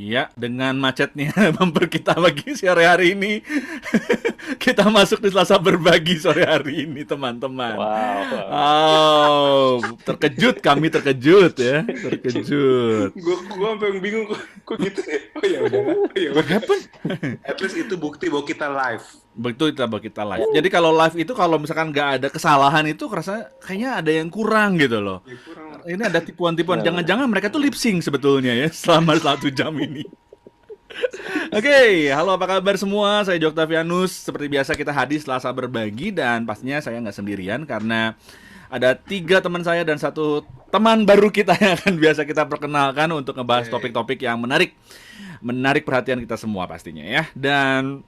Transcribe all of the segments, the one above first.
Iya, dengan macetnya bumper kita bagi sore hari ini. Kita masuk di Selasa berbagi sore hari ini, teman-teman. Wow, wow. Oh, terkejut kami terkejut ya, terkejut. Gua sampai bingung kok gitu ya. Oh ya udahlah. Oh ya What udah. happened? At least itu bukti bahwa kita live. Betul kita live. Jadi kalau live itu kalau misalkan nggak ada kesalahan itu kerasa kayaknya ada yang kurang gitu loh. Ya kurang. Ini ada tipuan-tipuan. Benar. Jangan-jangan mereka tuh lip sync sebetulnya ya selama 1 jam ini. Oke, halo apa kabar semua? Saya Joktavianus. Seperti biasa kita hadir Selasa berbagi dan pastinya saya nggak sendirian karena ada 3 teman saya dan 1 teman baru kita yang akan biasa kita perkenalkan untuk ngebahas topik-topik yang menarik perhatian kita semua pastinya ya. Dan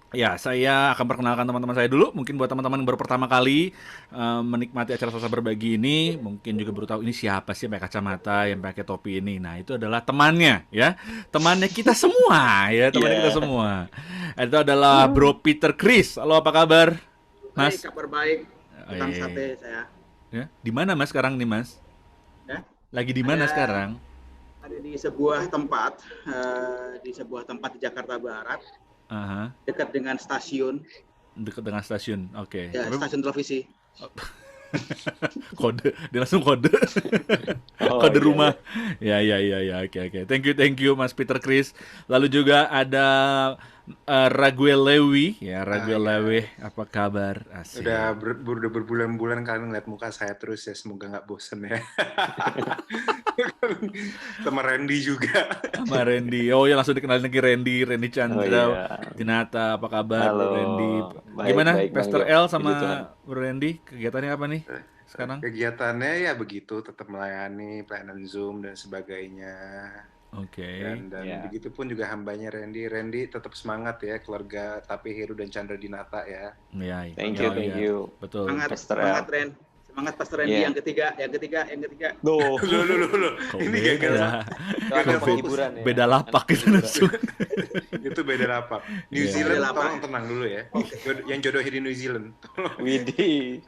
ya, saya akan perkenalkan teman-teman saya dulu. Mungkin buat teman-teman yang baru pertama kali menikmati acara Selasa Berbagi ini, mungkin juga baru tahu ini siapa sih yang pakai kacamata, yang pakai topi ini. Nah, itu adalah temannya, ya. Temannya kita semua, ya. Temannya kita semua. Itu adalah Bro Peter Chris. Halo, apa kabar, Mas? Baik, kabar baik. Tukang Iya. sate saya. Ya, di mana Mas sekarang nih, Mas? Ya. Lagi di mana Ada- sekarang? Ada di sebuah tempat, di Jakarta Barat, Aha, dekat dengan stasiun, dekat dengan stasiun. Oke. ya, Tapi stasiun televisi. kode, dia langsung kode. Oh, Kode iya, rumah. Ya, oke. Thank you Mas Peter Chris. Lalu juga ada Raguel Lewi, ya Raguel Lewi, apa kabar? Asik. Udah berbulan-bulan kalian ngeliat muka saya terus ya, semoga nggak bosen ya. Sama Randy juga. Sama Randy. Oh ya, langsung dikenalin lagi Randy Chandra. Oh, iya. Dinata, apa kabar Halo. Bro Randy? Baik, Gimana baik, Pastor Bang Jo. L sama Puji Tuhan. Bro Randy? Kegiatannya apa nih sekarang? Kegiatannya ya begitu, tetap melayani pelayanan Zoom dan sebagainya. Oke. Dan Ya. begitu pun juga hambanya Randy tetap semangat ya, keluarga Tapi Heru dan Chandra Dinata ya. Ya, Thank ya, you. ya. Betul. Pastor Semangat L. Ren. Semangat Pastor Randy. Iya. Yang ketiga. Loh, Loh. Kok Ini beda? gagal Kok penghiburan ya. beda lapak gitu langsung. itu beda lapak. New Iya. Zealand Beda lapak. tolong tenang dulu ya. Yang jodohin di New Zealand. Widih.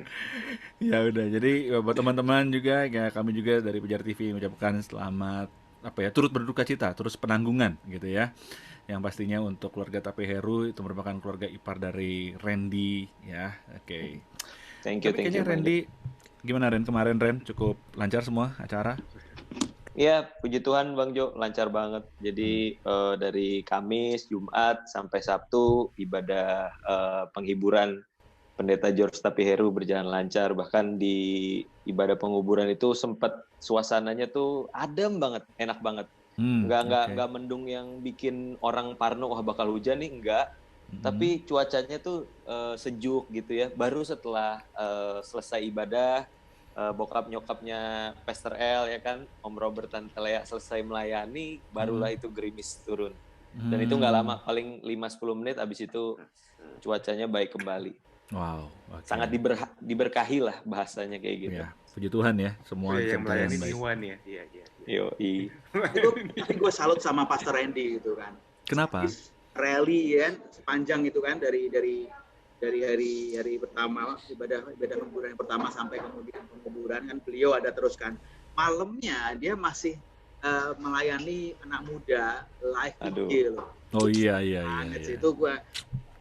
Ya udah, jadi buat teman-teman juga, ya kami juga dari Pijar TV mengucapkan selamat turut berduka cita, terus penanggungan gitu ya. Yang pastinya untuk keluarga Tapi Heru itu merupakan keluarga ipar dari Randy ya. Oke. Thank you, Tapi thank kayaknya you. Bang Jo. Randy gimana kemarin cukup lancar semua acara? Iya, puji Tuhan Bang Jo, lancar banget. Jadi dari Kamis, Jumat, sampai Sabtu, ibadah penghiburan Pendeta George Tapi Heru berjalan lancar. Bahkan di ibadah penguburan itu sempat suasananya tuh adem banget, enak banget. Nggak mendung yang bikin orang parno, wah bakal hujan nih, enggak. Tapi cuacanya tuh sejuk gitu ya. Baru setelah selesai ibadah, bokap nyokapnya Pastor L ya kan, Om Robert Tante Lea selesai melayani, barulah itu gerimis turun. Dan itu nggak lama, paling 5-10 menit, abis itu cuacanya baik kembali. Wow, oke. Sangat diberkahi lah bahasanya kayak gitu. Ya, puji Tuhan ya, semua Yang melayani baik. Iwan ya. Iya. Yoi. Tapi gue salut sama Pastor Randy gitu kan. Kenapa? Rally kan, sepanjang itu kan dari hari pertama ibadah penguburan yang pertama sampai kemudian penguburan kan beliau ada terus kan. Malamnya dia masih melayani anak muda live Aduh. IG loh. Oh iya. Banget sih, itu gue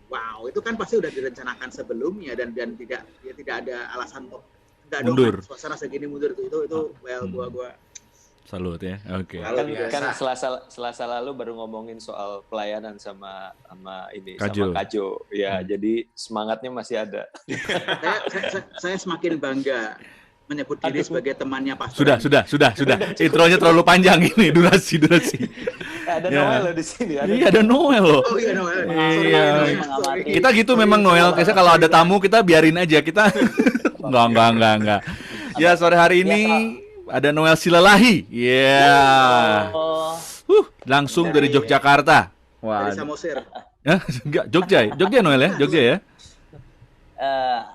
wow, itu kan pasti udah direncanakan sebelumnya dan tidak ada alasan untuk enggak dong, Mundur. suasana segini mundur itu well gua Salut ya. Oke. Kalau Kan Selasa lalu baru ngomongin soal pelayanan sama Kajo. sama Kajo. Ya, jadi semangatnya masih ada. saya semakin bangga menyebut diri sebagai temannya Pastor. Sudah. Intronya terlalu panjang ini, durasi. Ada Ya. Noel loh di sini. Iya, ada Noel loh. Oh iya Noel. Iya. Sorry. Kita gitu memang Noel. Biasanya kalau ada tamu kita biarin aja. Kita enggak. Ya, sore hari ini ada Noel Silalahi. Iya. Langsung dari Yogyakarta. Dari Wah. Samosir. Enggak, Jogja Noel ya? Jogja ya?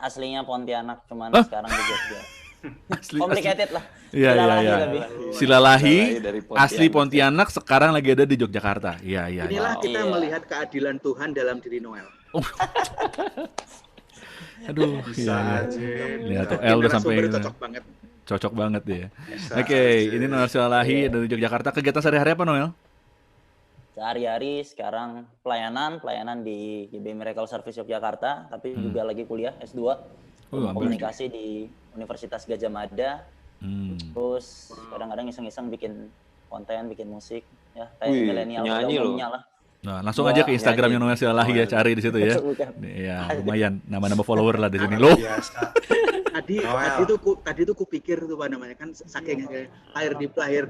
Aslinya Pontianak, cuman Hah? sekarang di Jogja. Asli. Complicated lah. Iya. Silalahi tapi. Silalahi dari Pontianak. asli Pontianak sekarang lagi ada di Yogyakarta. Iya. Inilah kita Iya. melihat keadilan Tuhan dalam diri Noel. Aduh, Bisa iya. aja. Lihat tuh L udah sampai Narasumber cocok banget. cocok banget ya. Bisa Oke, aja. ini Noel Silalahi dari Yogyakarta. Kegiatan sehari-hari apa Noel? Sehari-hari sekarang pelayanan di GB Miracle Service Yogyakarta, tapi juga lagi kuliah S2 komunikasi di Universitas Gadjah Mada. Terus kadang-kadang iseng-iseng bikin konten, bikin musik, ya kayak milenial pada umumnya lah. Nah, langsung aja ke Instagramnya Noel Silalahi ya, cari di situ ya. Ya, lumayan nambah follower lah di sini loh. Tadi tuh kupikir tuh apa namanya kan, saking lahir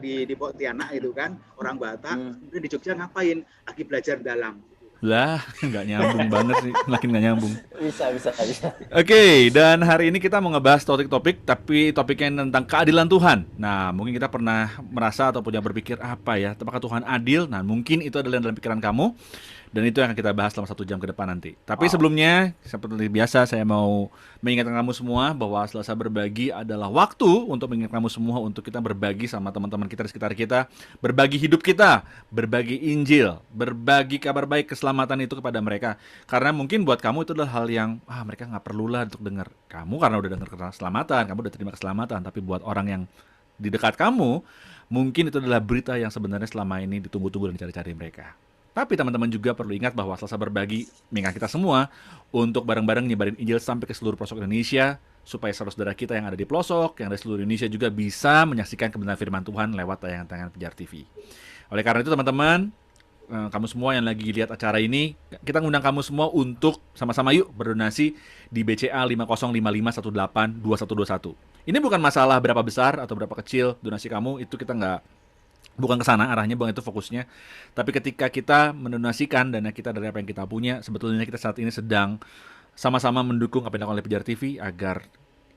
di Pontianak itu kan, orang Batak, kemudian di Jogja ngapain? Lagi belajar dalam. Lah, nggak nyambung banget sih, makin nggak nyambung. Bisa. Oke, dan hari ini kita mau ngebahas topik-topik, tapi topiknya tentang keadilan Tuhan. Nah, mungkin kita pernah merasa atau punya berpikir apa ya, apakah Tuhan adil? Nah, mungkin itu adalah dalam pikiran kamu, dan itu yang akan kita bahas selama 1 jam ke depan nanti. Tapi sebelumnya, seperti biasa, saya mau mengingatkan kamu semua bahwa Selasa Berbagi adalah waktu untuk mengingatkan kamu semua untuk kita berbagi sama teman-teman kita di sekitar kita, berbagi hidup kita, berbagi Injil, berbagi kabar baik keselamatan itu kepada mereka. Karena mungkin buat kamu itu adalah hal yang mereka nggak perlulah untuk dengar. Kamu karena udah dengar keselamatan, kamu udah terima keselamatan. Tapi buat orang yang di dekat kamu, mungkin itu adalah berita yang sebenarnya selama ini ditunggu-tunggu dan dicari-cari mereka. Tapi teman-teman juga perlu ingat bahwa Selasa Berbagi mengingat kita semua untuk bareng-bareng nyebarin Injil sampai ke seluruh pelosok Indonesia, supaya saudara kita yang ada di pelosok, yang ada di seluruh Indonesia juga bisa menyaksikan kebenaran firman Tuhan lewat tayangan-tayangan Pijar TV. Oleh karena itu teman-teman, kamu semua yang lagi lihat acara ini, kita ngundang kamu semua untuk sama-sama yuk berdonasi di BCA 5055182121. Ini bukan masalah berapa besar atau berapa kecil donasi kamu, itu kita bukan ke sana arahnya, bukan itu fokusnya. Tapi ketika kita mendonasikan dana kita dari apa yang kita punya, sebetulnya kita saat ini sedang sama-sama mendukung apa yang dilakukan oleh Pijar TV agar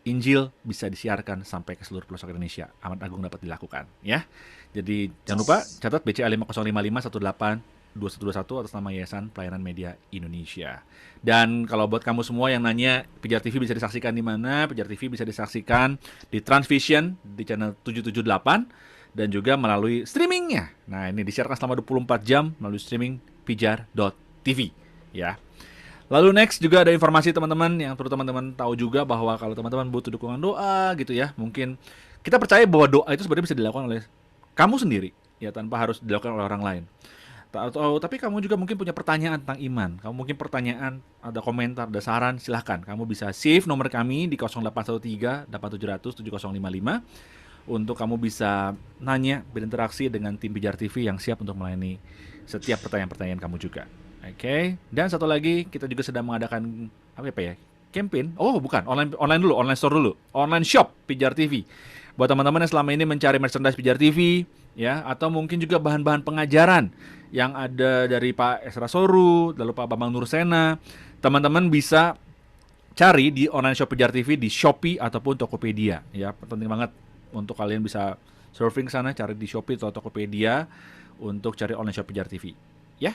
Injil bisa disiarkan sampai ke seluruh pelosok Indonesia. Amat agung dapat dilakukan, ya. Jadi jangan lupa catat BCA 5055182121 atas nama Yayasan Pelayanan Media Indonesia. Dan kalau buat kamu semua yang nanya Pijar TV bisa disaksikan di mana? Pijar TV bisa disaksikan di Transvision di channel 778. Dan juga melalui streamingnya. Nah, ini disiarkan selama 24 jam melalui streaming pijar.tv ya. Lalu next juga ada informasi teman-teman yang perlu teman-teman tahu juga, bahwa kalau teman-teman butuh dukungan doa gitu ya, mungkin kita percaya bahwa doa itu sebenarnya bisa dilakukan oleh kamu sendiri ya, tanpa harus dilakukan oleh orang lain. Tapi kamu juga mungkin punya pertanyaan tentang iman. Kamu mungkin pertanyaan, ada komentar, ada saran, silahkan. Kamu bisa save nomor kami di 0813 8700 7055 untuk kamu bisa nanya, berinteraksi dengan tim Pijar TV yang siap untuk melayani setiap pertanyaan-pertanyaan kamu juga. Oke. Dan satu lagi, kita juga sedang mengadakan apa ya? Campaign. Oh, bukan, online store dulu. Online shop Pijar TV. Buat teman-teman yang selama ini mencari merchandise Pijar TV ya, atau mungkin juga bahan-bahan pengajaran yang ada dari Pak Esra Soru, lalu Pak Bambang Nursena, teman-teman bisa cari di online shop Pijar TV di Shopee ataupun Tokopedia ya. Penting banget untuk kalian bisa surfing sana, cari di Shopee atau Tokopedia untuk cari online shop Pijar TV ya.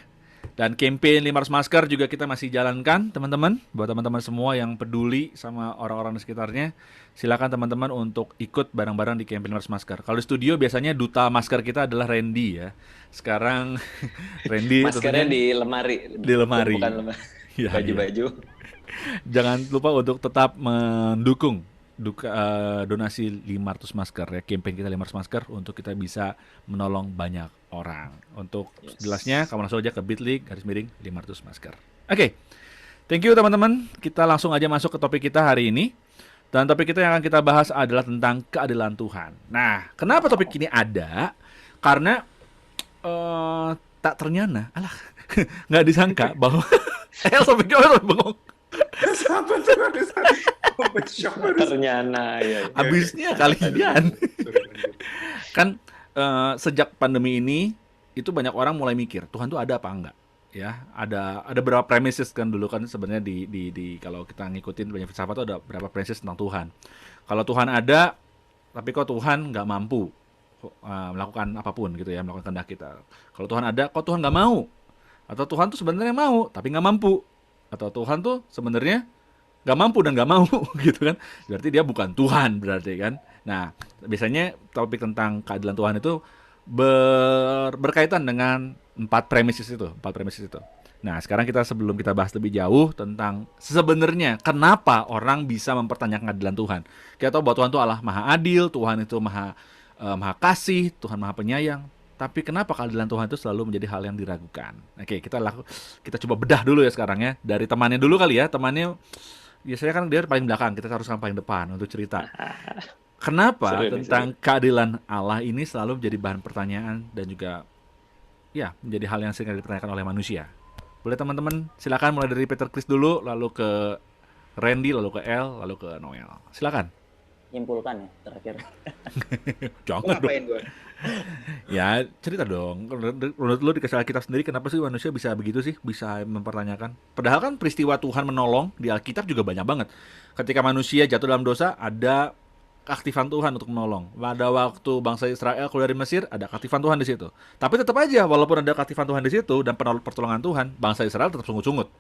Dan campaign 500 masker juga kita masih jalankan teman-teman. Buat teman-teman semua yang peduli sama orang-orang di sekitarnya, silakan teman-teman untuk ikut bareng-bareng di campaign 500 masker. Kalau di studio biasanya duta masker kita adalah Randy ya. Sekarang Randy maskernya di lemari. Bukan lemari. Ya, baju-baju. Jangan lupa untuk tetap mendukung donasi 500 masker ya, campaign kita 500 masker untuk kita bisa menolong banyak orang. Untuk jelasnya kamu langsung aja ke bit.ly/500 masker. Oke. Thank you teman-teman. Kita langsung aja masuk ke topik kita hari ini. Dan topik kita yang akan kita bahas adalah tentang keadilan Tuhan. Nah, kenapa topik ini ada? Karena tak ternyata, nggak disangka bahwa topiknya bengong. Ternyata ya. Abisnya kalian kan sejak pandemi ini itu banyak orang mulai mikir Tuhan tuh ada apa enggak ya. Ada beberapa premises kan dulu kan sebenarnya di kalau kita ngikutin banyak filsafat tuh ada beberapa premises tentang Tuhan. Kalau Tuhan ada tapi kok Tuhan nggak mampu melakukan apapun gitu ya, melakukan kehendak kita. Kalau Tuhan ada kok Tuhan nggak mau, atau Tuhan tuh sebenarnya mau tapi nggak mampu, atau Tuhan tuh sebenarnya nggak mampu dan nggak mau gitu kan, berarti dia bukan Tuhan berarti kan. Nah, biasanya topik tentang keadilan Tuhan itu berkaitan dengan 4 premises itu. Nah, sekarang sebelum kita bahas lebih jauh tentang sebenarnya kenapa orang bisa mempertanyakan keadilan Tuhan. Kita tahu bahwa Tuhan itu Allah Maha Adil, Tuhan itu Maha Kasih, Tuhan Maha Penyayang. Tapi kenapa keadilan Tuhan itu selalu menjadi hal yang diragukan? Oke, kita coba bedah dulu ya sekarang ya. Dari temannya dulu kali ya. Temannya biasanya kan dia paling belakang, kita harus paling depan untuk cerita. Kenapa tentang keadilan Allah ini selalu menjadi bahan pertanyaan dan juga ya menjadi hal yang sering dipertanyakan oleh manusia? Boleh teman-teman, silakan mulai dari Peter Chris dulu, lalu ke Randy, lalu ke El, lalu ke Noel. Silakan. Nyimpulkan ya terakhir. Jangan dong. Ya, cerita dong. Menurut lu di kesalahan kita sendiri, kenapa sih manusia bisa begitu sih? Bisa mempertanyakan. Padahal kan peristiwa Tuhan menolong di Alkitab juga banyak banget. Ketika manusia jatuh dalam dosa, ada keaktifan Tuhan untuk menolong. Pada waktu bangsa Israel keluar dari Mesir, ada keaktifan Tuhan di situ. Tapi tetap aja, walaupun ada keaktifan Tuhan di situ dan pertolongan Tuhan, bangsa Israel tetap sungut-sungut.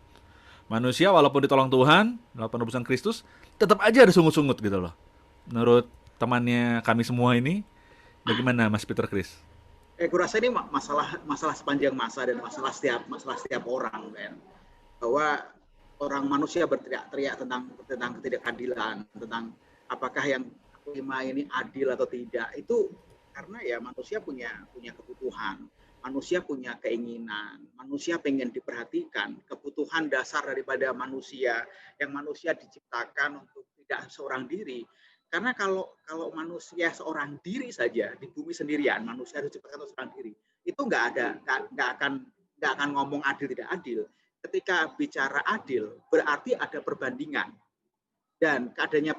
Manusia walaupun ditolong Tuhan, melakukan penebusan Kristus, tetap aja ada sungut-sungut gitu loh. Menurut temannya kami semua ini, bagaimana Mas Peter Chris? Aku rasa ini masalah sepanjang masa dan masalah setiap orang, kan. Bahwa orang manusia berteriak-teriak tentang ketidakadilan, tentang apakah yang lima ini adil atau tidak. Itu karena ya manusia punya kebutuhan, manusia punya keinginan, manusia pengen diperhatikan. Kebutuhan dasar daripada manusia yang manusia diciptakan untuk tidak seorang diri. Karena kalau manusia seorang diri saja di bumi sendirian, manusia diciptakan untuk seorang diri, itu nggak akan ngomong adil tidak adil. Ketika bicara adil, berarti ada perbandingan, dan adanya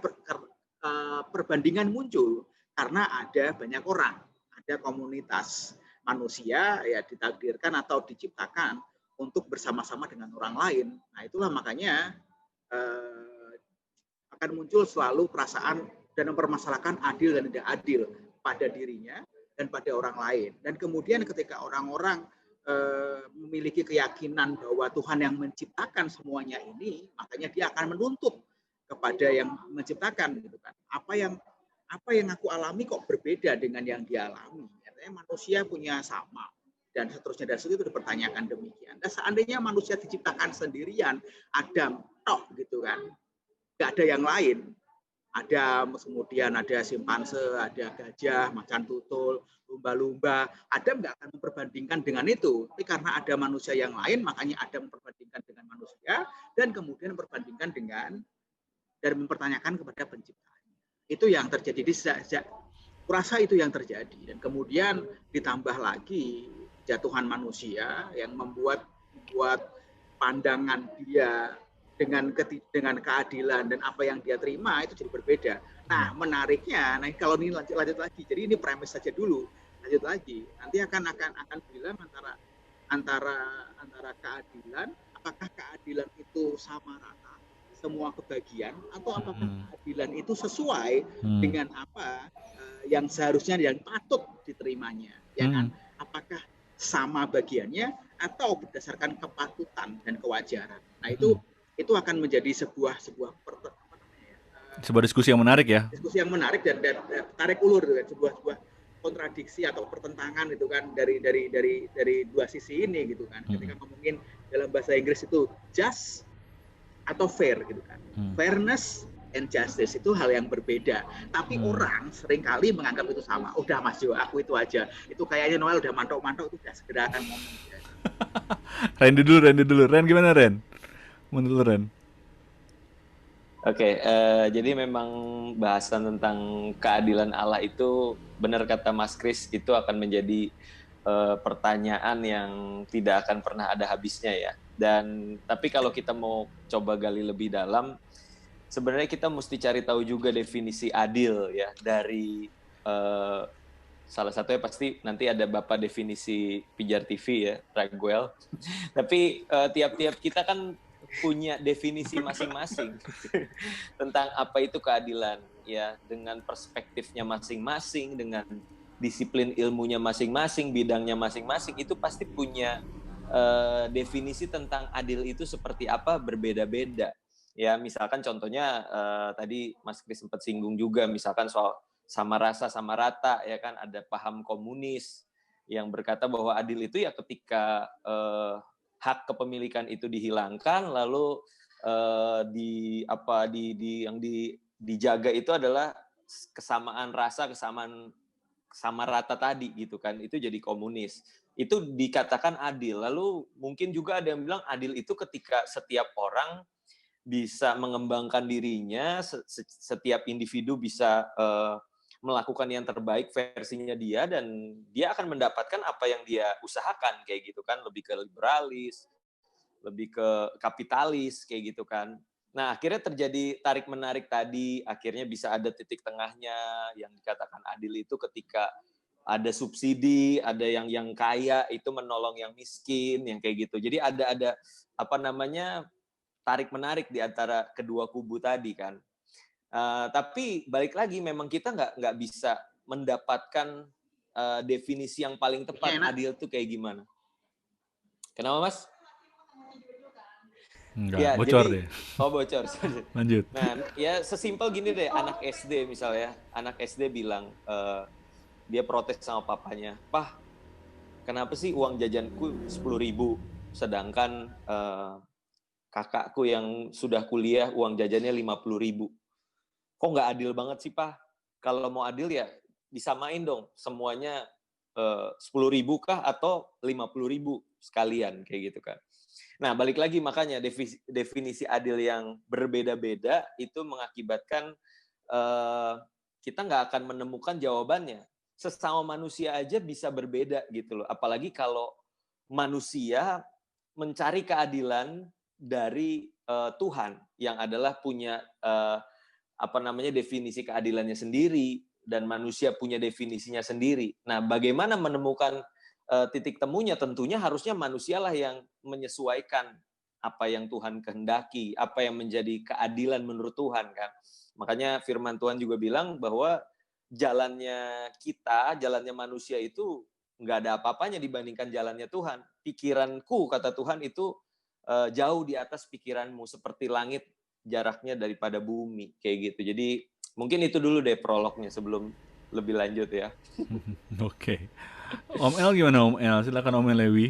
perbandingan muncul karena ada banyak orang, ada komunitas manusia ya ditakdirkan atau diciptakan untuk bersama-sama dengan orang lain. Nah itulah makanya akan muncul selalu perasaan dan mempermasalahkan adil dan tidak adil pada dirinya dan pada orang lain. Dan kemudian ketika orang-orang memiliki keyakinan bahwa Tuhan yang menciptakan semuanya ini, makanya dia akan menuntut kepada yang menciptakan, gitu kan. Apa yang aku alami kok berbeda dengan yang dia alami. Artinya manusia punya sama dan seterusnya, dan itu dipertanyakan demikian. Dan seandainya manusia diciptakan sendirian, Adam tok gitu kan, nggak ada yang lain. Ada kemudian ada simpanse, ada gajah, macan tutul, lumba-lumba. Adam nggak akan memperbandingkan dengan itu. Tapi karena ada manusia yang lain, makanya Adam memperbandingkan dengan manusia dan kemudian memperbandingkan dengan dan mempertanyakan kepada penciptanya. Itu yang terjadi. Kurasa itu yang terjadi. Dan kemudian ditambah lagi jatuhan manusia yang membuat pandangan dia dengan keadilan dan apa yang dia terima itu jadi berbeda. Nah, menariknya, kalau ini lanjut lagi. Jadi ini premis saja dulu. Lanjut lagi. Nanti akan bilang antara keadilan, apakah keadilan itu sama rata semua kebagian, atau apakah keadilan itu sesuai dengan apa yang seharusnya yang patut diterimanya, ya kan? Apakah sama bagiannya atau berdasarkan kepatutan dan kewajaran. Nah, itu akan menjadi sebuah diskusi yang menarik ya. Diskusi yang menarik dan tarik ulur kan, sebuah kontradiksi atau pertentangan itu kan dari dua sisi ini gitu kan. Ketika ngomongin dalam bahasa Inggris itu just atau fair gitu kan. Fairness and justice itu hal yang berbeda. Tapi orang seringkali menganggap itu sama. Udah Mas Jo, aku itu aja. Itu kayaknya Noel udah mantok-mantok itu udah segera akan ngomong. Randy dulu. Ren gimana Ren? Menurut Ren? Oke, jadi memang bahasan tentang keadilan Allah itu benar kata Mas Chris, itu akan menjadi pertanyaan yang tidak akan pernah ada habisnya ya. Dan tapi kalau kita mau coba gali lebih dalam, sebenarnya kita mesti cari tahu juga definisi adil ya dari salah satunya pasti nanti ada Bapak definisi Pijar TV ya, Raguel. Tapi tiap-tiap kita kan punya definisi masing-masing tentang apa itu keadilan ya, dengan perspektifnya masing-masing, dengan disiplin ilmunya masing-masing, bidangnya masing-masing, itu pasti punya definisi tentang adil itu seperti apa, berbeda-beda ya. Misalkan contohnya tadi Mas Chris sempat singgung juga, misalkan soal sama rasa sama rata ya kan, ada paham komunis yang berkata bahwa adil itu ya ketika hak kepemilikan itu dihilangkan, lalu yang dijaga itu adalah kesamaan rasa, sama rata tadi gitu kan, itu jadi komunis. Itu dikatakan adil. Lalu mungkin juga ada yang bilang adil itu ketika setiap orang bisa mengembangkan dirinya, setiap individu bisa melakukan yang terbaik versinya dia, dan dia akan mendapatkan apa yang dia usahakan kayak gitu kan, lebih ke liberalis, lebih ke kapitalis kayak gitu kan. Nah, akhirnya terjadi tarik menarik tadi, akhirnya bisa ada titik tengahnya yang dikatakan adil itu ketika ada subsidi, ada yang kaya itu menolong yang miskin, yang kayak gitu. Jadi ada apa namanya, tarik menarik di antara kedua kubu tadi kan. Tapi balik lagi memang kita nggak bisa mendapatkan definisi yang paling tepat adil itu kayak gimana. Kenapa, Mas? Enggak, Ya, bocor jadi, deh. Oh, bocor. Lanjut. Nah, ya sesimpel gini deh, anak SD misalnya, anak SD bilang, dia protes sama papanya, "Pah, kenapa sih uang jajanku 10.000, sedangkan kakakku yang sudah kuliah uang jajannya 50.000. Kok nggak adil banget sih, Pah? Kalau mau adil ya disamain dong, semuanya 10.000 kah atau 50.000 sekalian kayak gitu kan." Nah, balik lagi makanya definisi adil yang berbeda-beda itu mengakibatkan kita nggak akan menemukan jawabannya. Sesama manusia aja bisa berbeda gitu loh. Apalagi kalau manusia mencari keadilan dari Tuhan yang adalah punya apa namanya, definisi keadilannya sendiri, dan manusia punya definisinya sendiri. Nah, bagaimana menemukan titik temunya? Tentunya harusnya manusialah yang menyesuaikan apa yang Tuhan kehendaki, apa yang menjadi keadilan menurut Tuhan kan. Makanya firman Tuhan juga bilang bahwa jalannya kita, jalannya manusia itu nggak ada apa-apanya dibandingkan jalannya Tuhan. Pikiranku, kata Tuhan, itu jauh di atas pikiranmu, seperti langit jaraknya daripada bumi, kayak gitu. Jadi mungkin itu dulu deh prolognya sebelum lebih lanjut ya. Oke. Om El gimana Om El? Silakan Om El Lewi.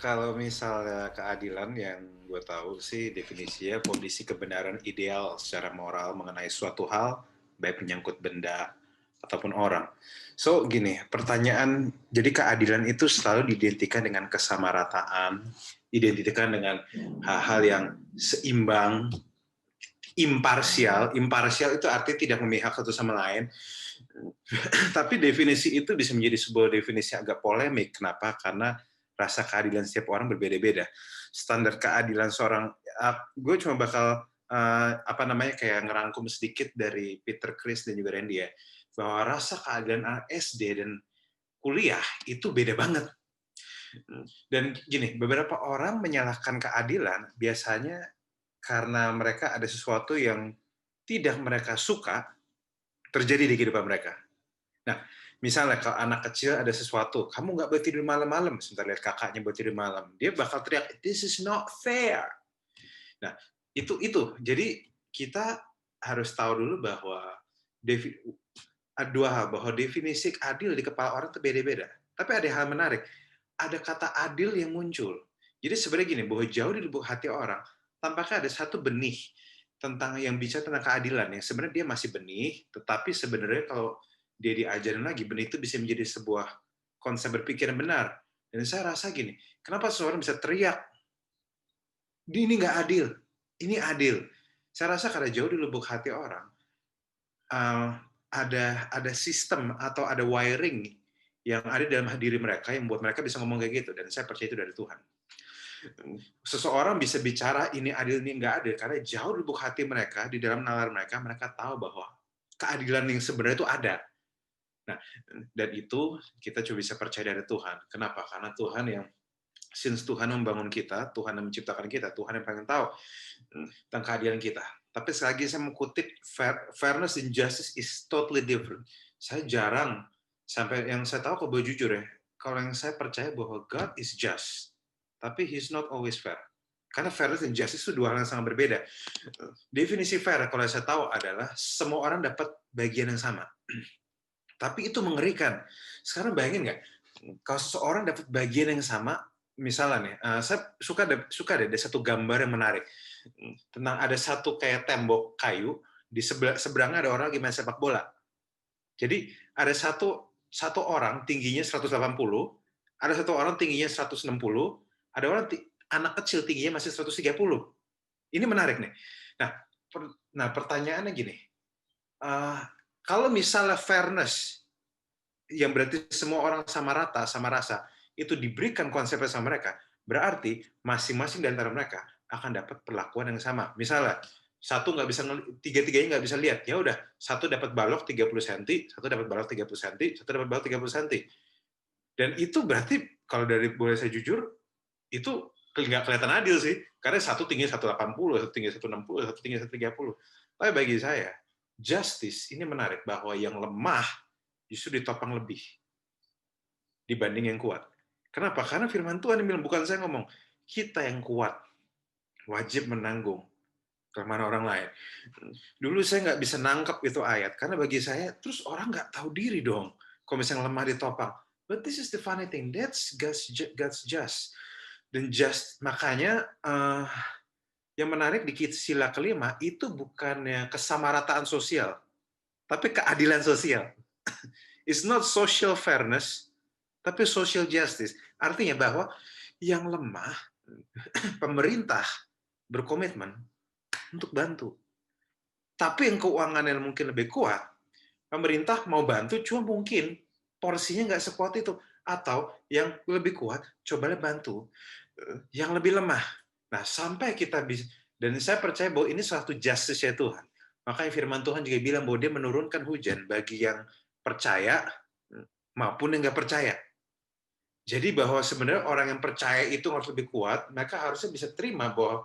Kalau misalnya keadilan yang gue tahu sih definisinya kondisi kebenaran ideal secara moral mengenai suatu hal, baik menyangkut benda ataupun orang. So gini, pertanyaan, jadi keadilan itu selalu diidentikan dengan kesamarataan, identikan dengan hal-hal yang seimbang, imparsial. Imparsial itu artinya tidak memihak satu sama lain. Tapi definisi itu bisa menjadi sebuah definisi agak polemik. Kenapa? Karena rasa keadilan setiap orang berbeda-beda. Standar keadilan seorang, gue cuma bakal kayak ngerangkum sedikit dari Peter Chris dan juga Randy ya, bahwa rasa keadilan anak SD dan kuliah itu beda banget. Dan gini, beberapa orang menyalahkan keadilan biasanya karena mereka ada sesuatu yang tidak mereka suka terjadi di kehidupan mereka. Nah, misalnya kalau anak kecil ada sesuatu, kamu nggak boleh tidur malam-malam, sebentar lihat kakaknya boleh tidur malam, dia bakal teriak, "This is not fair." Nah, itu. Jadi kita harus tahu dulu bahwa dua hal, bahwa definisi adil di kepala orang itu beda-beda. Tapi ada hal menarik, ada kata adil yang muncul. Jadi sebenarnya gini, bahwa jauh di lubuk hati orang, tampaknya ada satu benih tentang yang bicara tentang keadilan, yang sebenarnya dia masih benih, tetapi sebenarnya kalau dia diajarin lagi, benih itu bisa menjadi sebuah konsep berpikir yang benar. Dan saya rasa gini, kenapa seorang bisa teriak, ini nggak adil, ini adil. Saya rasa karena jauh di lubuk hati orang, ada sistem atau ada wiring yang ada dalam diri mereka yang membuat mereka bisa ngomong kayak gitu, dan saya percaya itu dari Tuhan. Seseorang bisa bicara ini adil, ini nggak adil, karena jauh di lubuk hati mereka, di dalam nalar mereka, mereka tahu bahwa keadilan yang sebenarnya itu ada. Nah, dan itu kita cuma bisa percaya dari Tuhan. Kenapa? Karena Tuhan yang, since Tuhan membangun kita, Tuhan yang menciptakan kita, Tuhan yang pengen tahu tentang keadilan kita. Tapi sekali lagi saya mengutip, fairness and justice is totally different. Saya jarang, sampai yang saya tahu, kalau jujur ya, kalau yang saya percaya bahwa God is just, tapi He's not always fair. Karena fairness dan justice itu dua hal yang sangat berbeda. Definisi fair, kalau saya tahu, adalah semua orang dapat bagian yang sama. Tapi itu mengerikan. Sekarang bayangin nggak, kalau seseorang dapat bagian yang sama, misalnya nih, saya suka ada satu gambar yang menarik. Tentang ada satu kayak tembok kayu, di seberangnya ada orang lagi main sepak bola. Jadi ada satu satu orang tingginya 180, ada satu orang tingginya 160, ada orang anak kecil tingginya masih 130. Ini menarik nih. Nah, pertanyaannya gini, kalau misalnya fairness, yang berarti semua orang sama rata, sama rasa, itu diberikan konsepnya sama mereka, berarti masing-masing di antara mereka akan dapat perlakuan yang sama. Misalnya, satu nggak bisa, tiga-tiganya nggak bisa lihat, ya udah, satu dapat balok 30 cm, satu dapat balok 30 cm, satu dapat balok 30 cm. Dan itu berarti, kalau dari boleh saya jujur, itu nggak kelihatan adil sih, karena satu tinggi 180, satu tinggi 160, satu tinggi 130. Tapi bagi saya, justice ini menarik, bahwa yang lemah justru ditopang lebih dibanding yang kuat. Kenapa? Karena firman Tuhan yang bilang, bukan saya ngomong, kita yang kuat wajib menanggung kelemahan orang lain. Dulu saya nggak bisa nangkep itu ayat, karena bagi saya, terus orang nggak tahu diri dong, kalau misalnya lemah ditopang. But this is the funny thing, that's God's just. Dan just, makanya yang menarik di sila kelima, itu bukannya kesamarataan sosial, tapi keadilan sosial. It's not social fairness, tapi social justice. Artinya bahwa yang lemah, pemerintah berkomitmen untuk bantu. Tapi yang keuangannya mungkin lebih kuat, pemerintah mau bantu, cuma mungkin porsinya nggak sekuat itu. Atau yang lebih kuat, cobalah bantu yang lebih lemah. Nah, sampai kita bisa, dan saya percaya bahwa ini suatu justice-nya Tuhan. Makanya firman Tuhan juga bilang bahwa dia menurunkan hujan bagi yang percaya maupun yang nggak percaya. Jadi bahwa sebenarnya orang yang percaya itu harus lebih kuat, mereka harusnya bisa terima bahwa